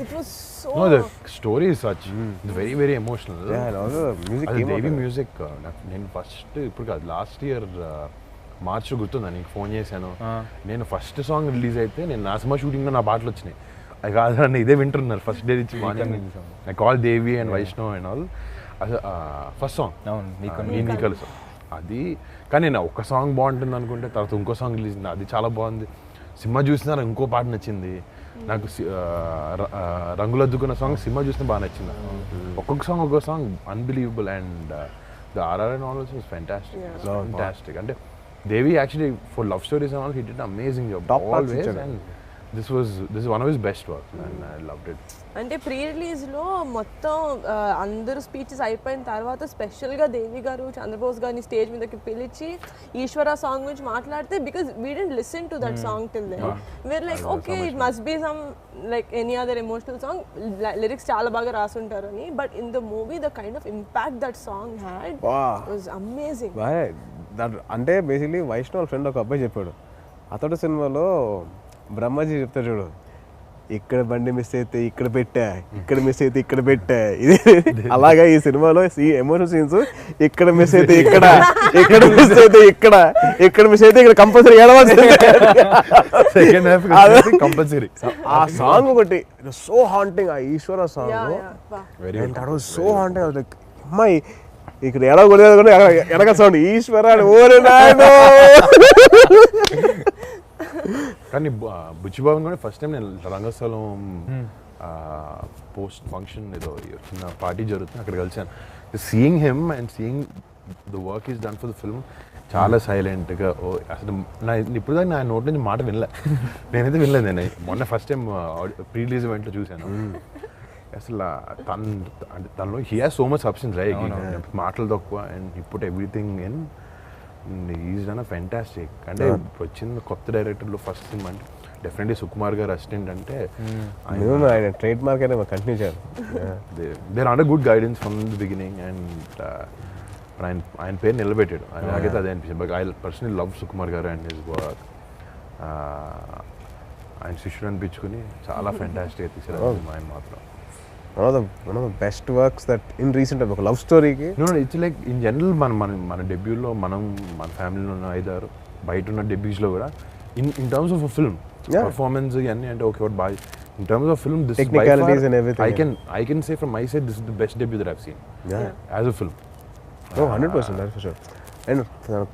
it was so no the story is such it's very very emotional Yeah, and also music అది came out Devi of it. Music నేను first ఇప్పుడు కాదు last year March గుర్తుందా నీకు phone చేశాను నేను ఫస్ట్ సాంగ్ రిలీజ్ అయితే నేను నా సినిమా షూటింగ్లో నా పాటలు వచ్చినాయి అది కాదు నన్ను ఇదే వింటున్నారు ఫస్ట్ డే నుంచి morning I call Devi and Vaishnav and all అది ఫస్ట్ సాంగ్ అవును నీ కలుసు అది కానీ నేను ఒక సాంగ్ బాగుంటుంది అనుకుంటే తర్వాత ఇంకో సాంగ్ రిలీజ్ అయింది అది చాలా బాగుంది సినిమా చూసినా ఇంకో పాట నచ్చింది నాకు రంగులద్దుకున్న సాంగ్ సినిమా చూస్తే బాగా నచ్చింది ఒక్కొక్క song unbelievable and the RR and all was fantastic అంటే Devi actually for love stories and all he did amazing job Top marks always ఇచ్చాడు. And this is one of his best work and I loved it. అంటే pre release లో మొత్తం అందరూ speeches అయిపోయిన తర్వాత special గా దేవి గారు చంద్రబోస్ గారిని స్టేజ్ మీదకి పిలిచి ఈశ్వర సాంగ్ గురించి మాట్లాడితే because we didn't listen to that song till then we are like okay it must be some like any other emotional song lyrics చాలా బాగా రాసుంటారు అని but in the movie the kind of impact that song had was amazing అంటే basically Vaishnav friend ఒక అబ్బాయి చెప్పాడు అతడు సినిమాలో బ్రహ్మాజీ చెప్తాడు చూడు ఇక్కడ బండి మిస్ అయితే ఇక్కడ పెట్టా, ఇక్కడ మిస్ అయితే ఇక్కడ పెట్టా. ఇది అలాగా ఈ సినిమాలో ఎమోషన్ సీన్స్ ఇక్కడ మిస్ అయితే ఇక్కడ, ఇక్కడ మిస్ అయితే ఇక్కడ, ఇక్కడ మిస్ అయితే ఇక్కడ కంపల్సరీ ఏడవలసిందే. Second half compulsory. ఆ సాంగ్ ఒకటి సో హాంటింగ్, ఆ Eeshwara song very so haunting. Like అమ్మాయి ఇక్కడ ఎడగలేదు కూడా ఎడగ సౌండ్ ఈశ్వర అని ఓరే నాయనో. కానీ బుచ్చిబాబు కూడా ఫస్ట్ టైం నేను రంగస్థలం పోస్ట్ ఫంక్షన్ ఏదో చిన్న పార్టీ జరుగుతుంది అక్కడ కలిసాను. Seeing him and seeing the work is done for the film చాలా సైలెంట్గా. అసలు ఇప్పుడు దాకా నా నోటి నుంచి మాట వినలే, నేనైతే వినలేదు. నేను మొన్న ఫస్ట్ టైం ప్రీ రిలీజ్ ఈవెంట్లో చూశాను. అసలు తనలో he has so much substance right, మాటలు తక్కువ and he put everything in. Is done a fantastic. అంటే వచ్చిన కొత్త డైరెక్టర్లో ఫస్ట్ సినిమా అంటే డెఫినెట్లీ సుకుమార్ గారు అసిస్టెంట్ అంటే ఆయన ట్రేడ్ మార్క్ అయితే కంటిన్యూ చేయాలి. There under good guidance from the beginning and ఆయన పేరు నిలబెట్టాడు. నాకైతే అదే అనిపించింది. But I personally love Sukumar garu and his work. ఆయన శిష్యుడు అనిపించుకుని చాలా ఫెంటాస్టిక్ తీసారు ఆయన మాత్రం. one of the best works that in recent time, ఒక లవ్ స్టోరీకి ఇట్స్ లైక్ ఇన్ జనరల్ మన డెబ్యూలో మన ఫ్యామిలీలో ఉన్న 5-6 బయట ఉన్న డెబ్యూస్లో కూడా in terms of film performance ఇవన్నీ అంటే ఓకే బాగా in terms of film this technicalities and everything. I can say from my side this is the best debut that I've seen as a film. 100% that's for sure. And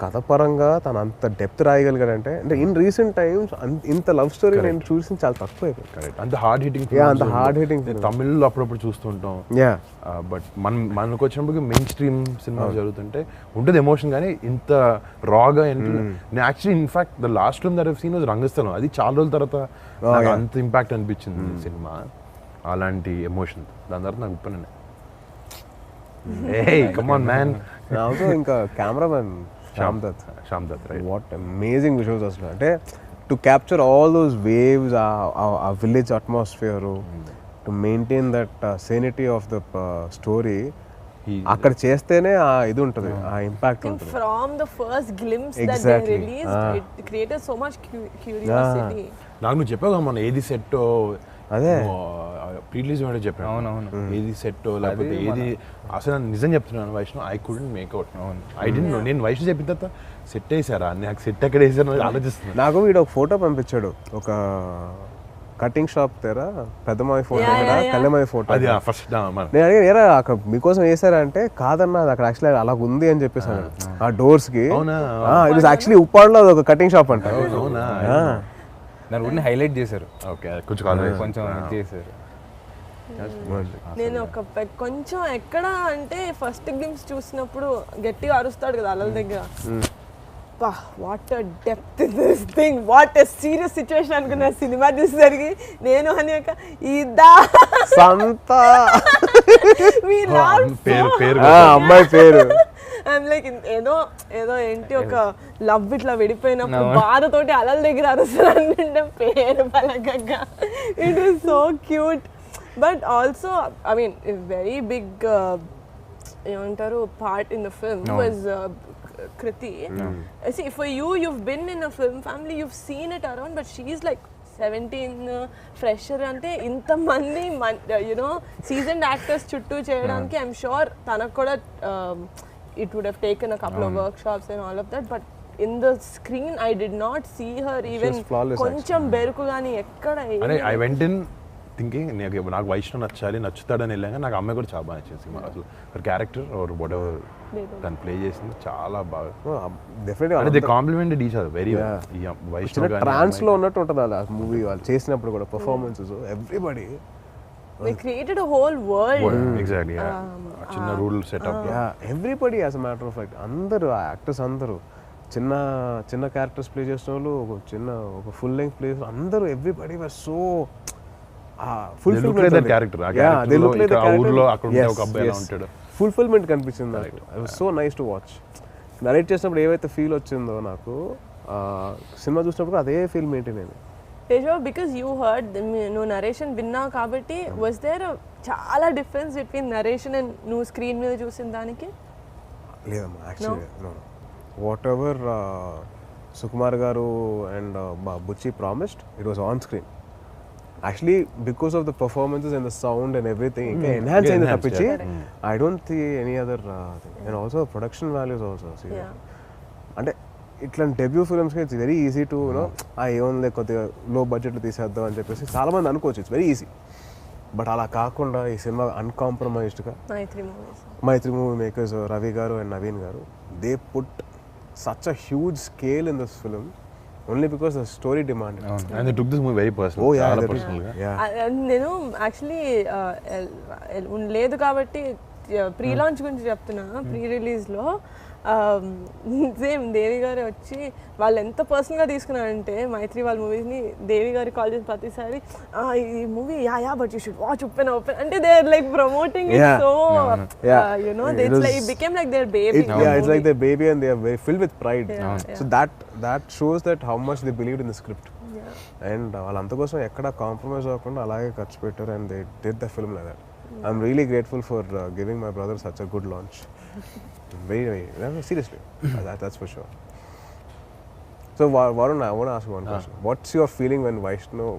కథ పరంగా తను అంత depth రాయగలిగాడంటే, అంటే in recent times ఇంత love story నేను చూసి చాలా తక్కువ అయిపోయింది. కరెక్ట్. అంత హార్డ్ హిట్టింగ్ అంత హార్డ్ హిట్టింగ్ తమిళ్లో అప్పుడప్పుడు చూస్తుంటాం. బట్ మనకు వచ్చినప్పుడు మెయిన్ స్ట్రీమ్ సినిమా జరుగుతుంటే ఉంటుంది ఎమోషన్, కానీ ఇంత రాగా నేను actually in fact the last film that I've seen was Rangasthalam. అది చాలా రోజుల తర్వాత అంత ఇంపాక్ట్ అనిపించింది సినిమా, అలాంటి ఎమోషన్. దాని తర్వాత నాకు ఇప్పనే hey come on man. also ఇంకా cameraman Shamdat right. What amazing visuals అసలు. అంటే to capture all those waves, ఆ village atmosphere, to maintain that sanity of the story అక్కడ చేస్తేనే ఆ ఇది ఉంటుంది, ఆ ఇంపాక్ట్ ఉంటుంది. From the first glimpse that they released, it created so much curiosity. నాకు నువ్వు చెప్పావు మన ఏది సెట్ అదే ప్రీ రిలీజ్ అంటే చెప్పాను. అవునవును. ఏది సెట్ లేకపోతే ఏది అసలు నిజం చెప్తున్నాను Vaishnav, I couldn't make out. I don't know. నేను వైష్ణవ్ చెప్పిన తర్వాత సెట్ వేసారా, నాకు సెట్ ఎక్కడ వేసారు ఆలోచిస్తున్నాను. నాకు వీడు ఒక ఫోటో పంపించాడు, ఒక కటింగ్ షాప్ తెరా పెద్దమావి ఫోటో కళ్ళమావి ఫోటో. అది ఫస్ట్ నేను అడిగాను ఏరా అక్కడ మీకోసం వేసారా అంటే, కాదన్నా అది అక్కడ యాక్చువల్లీ అలా ఉంది అని చెప్పేసాను. ఆ డోర్స్ కి ఇట్ వాస్ యాక్చువల్లీ ఉప్పాడులో ఒక కటింగ్ షాప్ అంట. దాని గురించి హైలైట్ చేశారు. ఓకే కొంచెం చేశారు. నేను ఒక కొంచెం ఎక్కడ అంటే ఫస్ట్ గ్లిమ్స్ చూసినప్పుడు గట్టిగా అరుస్తాడు కదా అలల దగ్గర, what depth this thing, what serious situation అనుకున్నా. సినిమా చూసేసరికి నేను అని ఒక ఇదా సంత అమ్మాయి పేరు లైక్ ఏదో ఏదో ఏంటి ఒక లవ్ ఇట్లా విడిపోయినప్పుడు బాధతోటి అలల దగ్గర అరుస్తారంటే పేరు పలకగా. It is so cute. But also I mean very big ఏమంటారు part in the film was Kriti. See, for you, you've been in a film family, you've seen it around, but she's like 17 fresher ante inta mandi seasoned actors chuttu cheyadaniki I'm sure tanaku kuda it would have taken a couple of workshops and all of that, but in the screen I did not see her even koncham beruku gaani ekkada. I went in thinking నాకు వైష్ణవ్ నచ్చుతాడని వెళ్ళాక నాకు అమ్మాయి కూడా చాలా బాగా నచ్చింది సినిమా. అసలు క్యారెక్టర్ ఆర్ వాట్ ఎవర్ తను ప్లే చేసింది చాలా బాగా. డెఫినెట్గా they complemented each other very Vaishnav trance లో ఉన్నట్టు ఉంటుంది అలా మూవీ వాళ్ళు చేసినప్పుడు కూడా performances everybody they created a whole world. Exactly. చిన్న role setup everybody as a matter of fact అందరూ యాక్టర్స్ అందరూ చిన్న చిన్న క్యారెక్టర్స్ ప్లే చేసిన వాళ్ళు ఒక ఫుల్ లెంగ్త్ ప్లే అందరూ ఎవ్రీబడి వర్ సో ఫుల్ఫిల్మెంట్ కనిపించింది నాకు. It was so nice to watch. Narrate చేసినప్పుడు ఏవైతే ఫీల్ వచ్చిందో నాకు సినిమా చూసినప్పుడు అదే ఫీల్ మెయింటైన్ అయింది. Tejo, because you heard no narration విన్నా కాబట్టి was there a చాలా డిఫరెన్స్ బిట్వీన్ నరేషన్ అండ్ నువ్వు స్క్రీన్ మీద చూసిన దానికి? లేదమ్మా, actually whatever Sukumar garu and Buchi promised it was on screen. Actually because of the performances and the sound and everything ఇంకా enhance అయింది తప్పించి I don't think any other and also production values also అంటే ఇట్లాంటి debut ఫిల్మ్స్కి it's very easy to you know ఏముంది కొద్దిగా లో బడ్జెట్లో తీసేద్దాం అని చెప్పేసి చాలామంది అనుకోవచ్చు ఇట్స్ వెరీ ఈజీ. బట్ అలా కాకుండా ఈ సినిమా అన్కాంప్రమైజ్డ్గా మైత్రి మూవీ మేకర్స్ రవి గారు అండ్ నవీన్ గారు they put such a huge scale in this film only because the story demand. And they took this movie very personal. Oh, yeah, చాలా that is- personal గా. yeah. నేను actually లేదు కాబట్టి pre launch గురించి చెప్తున్నా. Pre రిలీజ్లో same దేవి గారు వచ్చి వాళ్ళు ఎంత పర్సనల్గా తీసుకున్నారంటే మైత్రి వాళ్ళ మూవీస్ని దేవి గారికి కాల్ చేసిన ప్రతిసారి ఈ movie yeah but you should watch open అంటే they are like promoting it so you know they it's like it became like their baby. It's like their baby and they are very filled with pride. So that shows that how much they believed in the script. And వాళ్ళంత కోసం ఎక్కడ compromise అవ్వకుండా అలాగే ఖర్చు పెట్టారు and they did the film like that. I'm really grateful for giving my brother such a good launch. Very seriously. That's for sure. So Varun, I want to ask you one question. What's your feeling when Vaishnav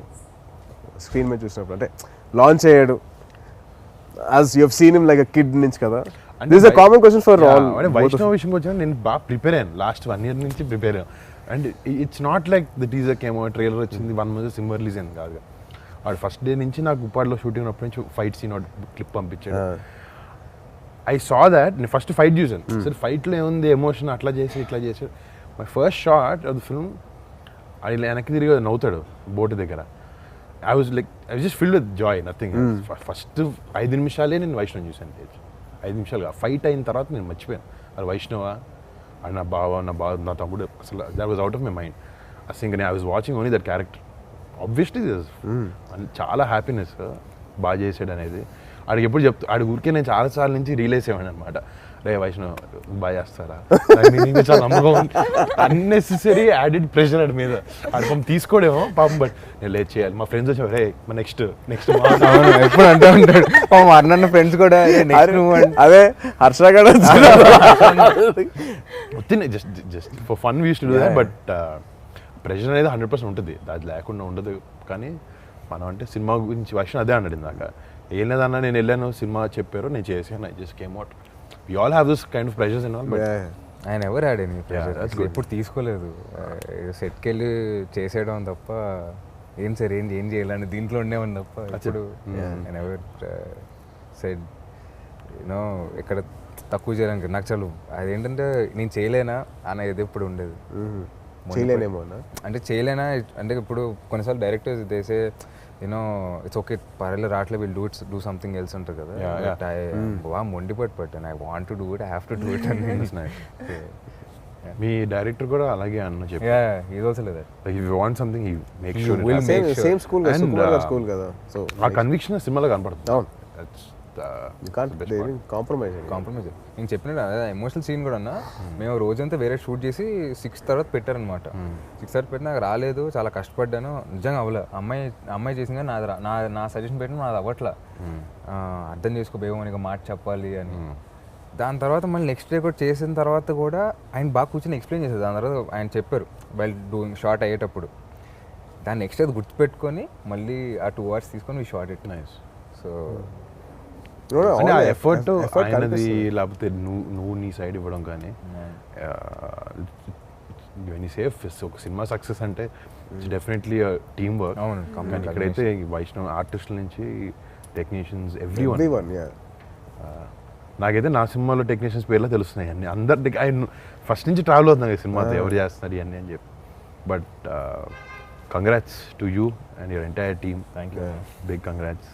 screen మీద చూసినప్పుడు అంటే launch అయ్యాడు as you have seen him like a kid నుంచి కదా? This is a common question for all. అంటే వైష్ణవ్ విషయంకి వచ్చిన నేను బాగా ప్రిపేర్ అయ్యాను లాస్ట్ 1 year నుంచి ప్రిపేర్ అయ్యాను. And it's not like the teaser కేమో ట్రైలర్ వచ్చింది 1 month సినిమా రిలీజ్ అయింది కాదు. వాడు ఫస్ట్ డే నుంచి నాకు ఉప్పాడులో షూటింగ్ ఉన్నప్పటి నుంచి ఫైట్ సీన్ క్లిప్ పంపించాడు. ఐ సా దాట్ నేను ఫస్ట్ ఫైట్ చూసాను. సరే ఫైట్లో ఏముంది ఎమోషన్ అట్లా చేసి ఇట్లా చేసాడు. My first shot of the film అది వెనక్కి తిరిగి నవ్వుతాడు బోటు దగ్గర. I was just filled with Joy nothing. First 5 నిమిషాలే నేను వైష్ణవ్ చూసాను. 5 నిమిషాలుగా ఫైట్ అయిన తర్వాత నేను మర్చిపోయాను అది వైష్ణవా అది నా బావ నా తమ్ముడు అసలు that was out of my mind. అసలు I was watching only that character. Obviously చాలా హ్యాపీనెస్ బాగా చేసాడు అనేది ఆడికి ఎప్పుడు ఆడి ఊరికే నేను చాలాసార్లు నుంచి రియలైజ్ అయ్యాను అనమాట. రే వైష్ణవ్ బాగా చేస్తారా చాలా నమ్మకం అన్నెసెసరీ యాడెడ్ ప్రెషర్ ఆడి మీద ఆడి తీసుకోడేమో పాపం. బట్ నేను లేట్ చేయాలి. మా ఫ్రెండ్స్ వచ్చారు రే మా నెక్స్ట్ ఎప్పుడు అంటూ ఉంటాడు అన్న ఫ్రెండ్స్ కూడా అదే హర్ష కూడా just for fun use to do that. But pressure అనేది 100% ఉంటుంది, అది లేకుండా ఉండదు. కానీ మనం అంటే సినిమా గురించి వైష్ణవ్ అదే అన్నాడు ఇందాక. ఏం లేదన్నా నేను వెళ్ళాను సినిమా చెప్పారు నేను చేసాను I just came out. We all have this kind of pressures and all. But ఆయన ఎవరు ఆడని ఎప్పుడు తీసుకోలేదు. సెట్కి వెళ్ళి చేసేయడం తప్ప ఏం సార్ ఏం చేయాలని దీంట్లో ఉండేవాడిని తప్ప ఇప్పుడు ఆయన ఎవరు సెట్ యూనో ఇక్కడ తక్కువ చేయడానికి నాకు చాలు అదేంటంటే నేను చేయలేనా అన్న ఇది ఎప్పుడు ఉండేది. చేయలేనేమో అంటే చేయలేనా అంటే ఇప్పుడు కొన్నిసార్లు directors they say you know it's okay పర్వాలేదు రాట్లే విల్ డూ సంథింగ్ ఎల్స్ అంటారు కదా. బాగా మొండిపట్టు పట్టాను I want to do it I have to do it అని. మీ డైరెక్టర్ కూడా అలాగే అన్న చెప్పి ఇది ఆల్సో లేదు if you want something he make sure same school school కదా. సో ఆ కన్విక్షన్ సినిమాలో కనపడుతుంది. అవును కాంప్రమైజ్. నేను చెప్పినట్టు అదే ఎమోషనల్ సీన్ కూడా అన్నా మేము రోజంతా వేరే షూట్ చేసి 6 తర్వాత పెట్టారనమాట. 6 తర్వాత పెట్టి నాకు రాలేదు చాలా కష్టపడ్డాను నిజంగా అవ్వలే. అమ్మాయి చేసింది కానీ నా సజెషన్ పెట్టిన నాది అవ్వట్లా. అర్థం చేసుకోబేమో ఇక మాట చెప్పాలి అని. దాని తర్వాత మళ్ళీ నెక్స్ట్ డే కూడా చేసిన తర్వాత కూడా ఆయన బాగా కూర్చొని ఎక్స్ప్లెయిన్ చేశారు. దాని తర్వాత ఆయన చెప్పారు వైల్ డూయింగ్ షార్ట్ అయ్యేటప్పుడు దాన్ని నెక్స్ట్ అది గుర్తుపెట్టుకొని మళ్ళీ ఆ 2 hours తీసుకొని short it nice. So effort ఆయనది లేకపోతే నువ్వు నీ సైడ్ ఇవ్వడం కానీ సేఫ్ ఒక సినిమా సక్సెస్ అంటే డెఫినెట్లీ టీమ్ వర్క్. కానీ ఇక్కడైతే వైష్ణవ్ ఆర్టిస్టుల నుంచి టెక్నీషియన్స్ ఎవ్రీవన్. నాకైతే నా సినిమాలో టెక్నీషియన్స్ పేర్లో తెలుస్తున్నాయి అన్ని అందరి ఆయన ఫస్ట్ నుంచి ట్రావెల్ అవుతున్నాయి సినిమాతో ఎవరు చేస్తున్నారు ఇవన్నీ అని చెప్పి. But congrats to you and your entire team. Thank you big congrats.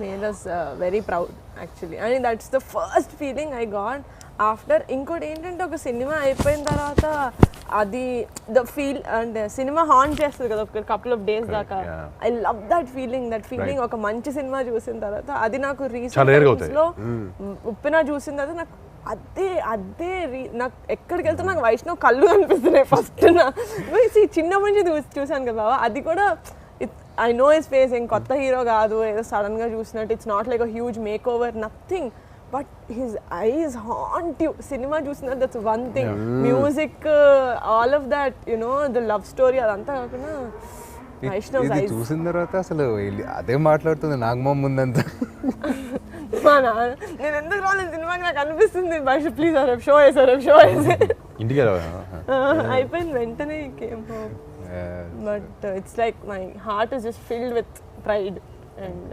made us very proud actually. I mean that's the first feeling I got after ఇంకోటి ఏంటంటే ఒక సినిమా అయిపోయిన తర్వాత అది ద ఫీల్ అండ్ సినిమా హాన్ చేస్తుంది కదా ఒక couple of days దాకా. ఐ లవ్ దట్ ఫీలింగ్ ఒక మంచి సినిమా చూసిన తర్వాత అది నాకు రీసెంట్ లో ఉప్పిన చూసిన తర్వాత నాకు అదే నాకు ఎక్కడికి వెళ్తే నాకు వైష్ణవ్ కళ్ళు అనిపిస్తున్నాయి ఫస్ట్. చిన్నప్పటి నుంచి చూసాను కదా బాబా. అది కూడా I know his face ఏం కొత్త హీరో కాదు ఏదో సడన్గా చూసినట్టు. It's not like a huge makeover nothing but his eyes haunt you. సినిమా చూసినట్టు that's one thing. Music all of that you know the love story అదంతా కాకుండా వైష్ణవ్ ఇది చూసిన తర్వాత అసలు అదే మాట్లాడుతుంది నాగమ్మ ముందంతా. మా నాన్న నేను ఎందుకు రాలేదు సినిమాకి నాకు అనిపిస్తుంది వైష్ణవ్ ప్లీజ్ రేపు షో వేసా ఇంటికి అయిపోయింది వెంటనే came home. But it's like my heart is just filled with pride. And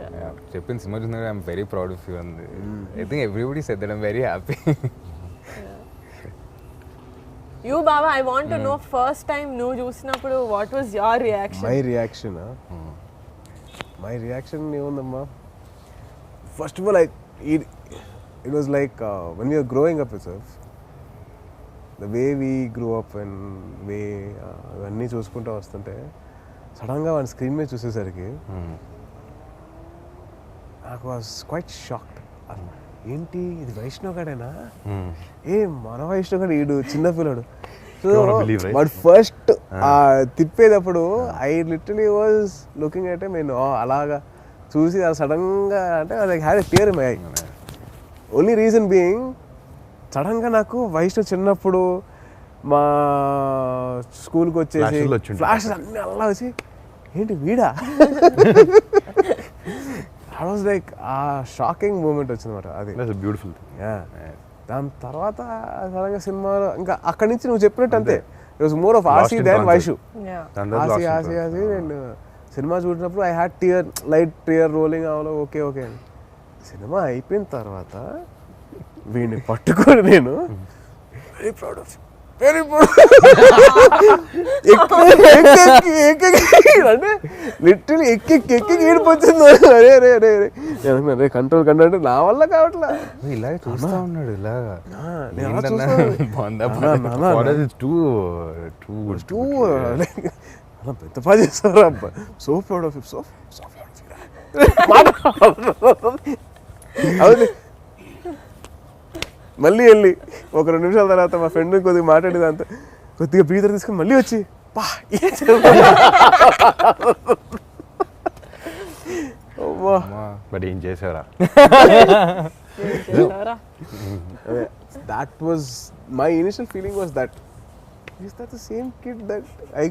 చెప్పిన సినిమా చూసిన I'm very proud of you అంది. I think everybody said that I'm very happy. You బాబా I want to know first time నువ్వు చూసినప్పుడు what was your reaction? My reaction ఏముందమ్మా, first of all it was like when we were growing up itself, the way we grew up and way అవన్నీ చూసుకుంటూ వస్తుంటే సడన్గా వాడి screen మీద చూసేసరికి నాకు వాజ్ క్వైట్ షాక్డ్. ఏంటి ఇది వైష్ణవ్ గడేనా, మన వైష్ణవ్ గడ ఈడు చిన్న పిల్లడు. సో వాడు ఫస్ట్ తిప్పేటప్పుడు I literally was looking at నేను అలాగా చూసి సడన్గా అంటే like had a tear in my eye. Only reason being సడన్గా నాకు వైష్ణవ్ చిన్నప్పుడు మా స్కూల్కి వచ్చేసి ఫ్లాషెస్ అన్నీ అలా వచ్చి ఏంటి వీడా ఐ వాజ్ లైక్ ఆ షాకింగ్ మూమెంట్ వచ్చిందన్నమాట. అది బ్యూటిఫుల్. దాని తర్వాత సడన్గా సినిమాలో ఇంకా అక్కడి నుంచి నువ్వు చెప్పినట్టు అంతే, it was more of Aasi than Vaishu. Aasi నేను సినిమా చూసినప్పుడు I had light tear rolling అవ్వలో ఓకే ఓకే అని. సినిమా అయిపోయిన తర్వాత వీడిని పట్టుకొని నేను వెరీ ప్రౌడ్ ఆఫ్ వెరీ అంటే లిటరలీ ఎక్కి ఏడిపోతుంది. అరే అరే అరే అరే కంట్రోల్ అంటే నా వల్ల కావట్లా. ఇలాగే చూస్తా ఉన్నాడు ఇలాగా పెద్ద పని చేస్తారు అబ్బా. సో ప్రౌడ్ ఆఫ్ సో అవును. మళ్ళీ వెళ్ళి ఒక 2 నిమిషాల తర్వాత మా ఫ్రెండ్ కొద్దిగా మాట్లాడేది అంత కొద్దిగా బ్రీదర్ తీసుకొని మళ్ళీ వచ్చి బట్ ఏం చేసారా? that was my initial feeling was that is that the same kid that I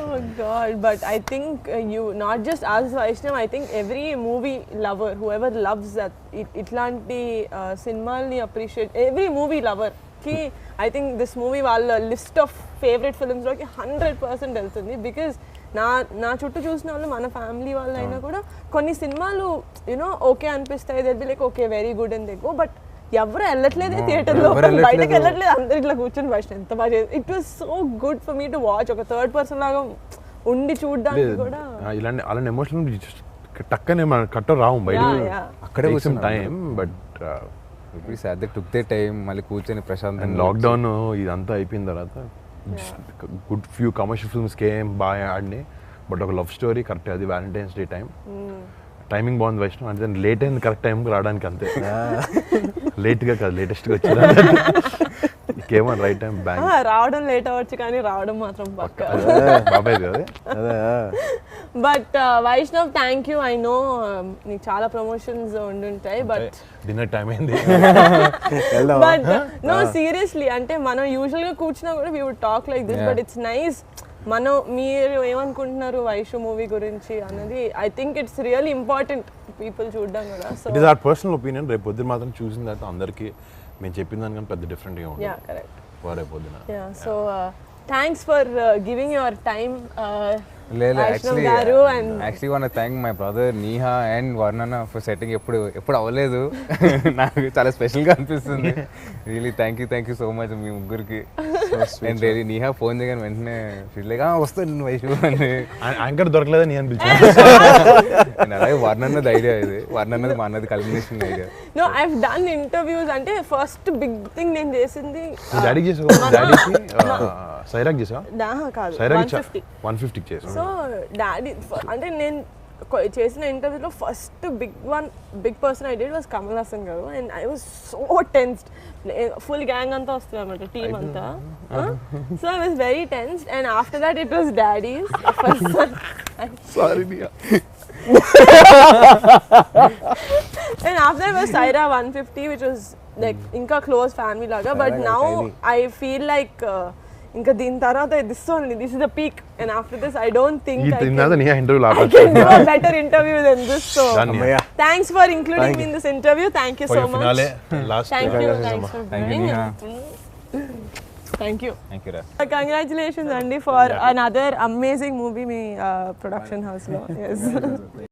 Oh God, but I think you not just as Vaishnav, I think every movie lover, whoever loves that itlanti cinema appreciate, every movie lover ki I think this movie వాళ్ళ list of favourite films లోకి 100% వెళ్తుంది. Because నా చుట్టూ చూసిన వాళ్ళు మన family వాళ్ళు అయినా కూడా కొన్ని సినిమాలు యూనో ఓకే అనిపిస్తాయి, they be like okay very good and they go, but ఎవరు వెళ్ళట్లేదే థియేటర్లో, బయటకు వెళ్ళట్లేదు, అందరు ఇట్లా కూర్చొని ఫస్ట్ ఎంత బాగా చేసి it was so good for me to watch. ఒక థర్డ్ పర్సన్ లాగా ఉండి చూడడానికి కూడా ఇలాంటి అలాంటి ఎమోషనల్ టక్కనే మన కట్ట రావు బయట, అక్కడే కొంచెం time. But took they time మళ్ళీ కూర్చొని ప్రశాంతంగా. లాక్డౌన్ ఇదంతా అయిపోయిన తర్వాత good few commercial films came బాగా ఆడినాయి, బట్ ఒక లవ్ స్టోరీ కరెక్ట్ అది వ్యాలంటైన్స్ డే టైమింగ్ బాగుంది వైష్ణవ్ అంటే లేట్ అయింది కరెక్ట్ టైంకి రావడానికి అంతే. లేట్గా కాదు లేటెస్ట్గా వచ్చింది, కేమో రైట్ టైం బ్యాంక్. రావడం లేట్ అవ్వచ్చు కానీ రావడం మాత్రం పక్కా బాబాయ్ అదే. But Vaishnav thank you. I know నీకు చాలా ప్రమోషన్స్ ఉండుంటాయి, బట్ డిన్నర్ టైం అయింది. బట్ నో సీరియస్లీ అంటే మనం యూజువల్గా కూర్చున్నా కూడా we would talk like this, but it's nice. మీరు ఏమనుకుంటున్నారు వైషు మూవీ గురించి అన్నది I think it's really important people చూడడం కూడా. So it is our personal opinion. రేపు పొద్దున మాత్రం చూసిన తర్వాత అందరికీ మేము చెప్పిన దానికన్నా పెద్ద డిఫరెంట్గా ఉంటుంది రేపు పొద్దున. So thanks for giving your time. Actually want to thank my brother Neeha and Varnana for setting. ఎప్పుడు అవ్వలేదు, నాకు చాలా స్పెషల్గా అనిపిస్తుంది. Really thank you so much మీ ముగ్గురికి. అండ్ రియలీ నీహా ఫోన్ చేయగానే వెంటనే ఫీల్ లైక్ వస్తాను వైషు అని. యాంకర్ దొరకలేదని నేను పిలిచాను. అలాగే వర్ణన్నది ఐడియా ఇది, వర్ణన్నది మా అన్నది culmination idea. No I have done interviews అంటే ఫస్ట్ బిగ్ థింగ్ నేను చేసింది డాడీకి చేసావు, డాడీకి సైరాక్ చేసావా? కాదు, సైరాక్ 150 చేసావు. సో డాడీ అంటే నేను చేసిన ఇంటర్వ్యూలో first big person I did was Kamal Haasan garu. And I was so tensed, full gang అంతా వస్తుంది అన్నమాట, టీమ్ అంతా. So I was very tensed. And after that it was daddy's sorry. And after that was Saira 150, which was like inka close family laga. But now I feel like ఇంకా దీని తర్వాత this only this is the peak and after this I don't think ఈ తిన్నదా నీ interview I can do a better interview than this. So, అమ్మయ్య. thanks for including me in this interview. Thank you so much. Last Thank you. Congratulations, Thanks for Thank you, bringing Neha. Thank you. Thank you రా Congratulations, Andy, for another amazing movie me production house lo. Yes.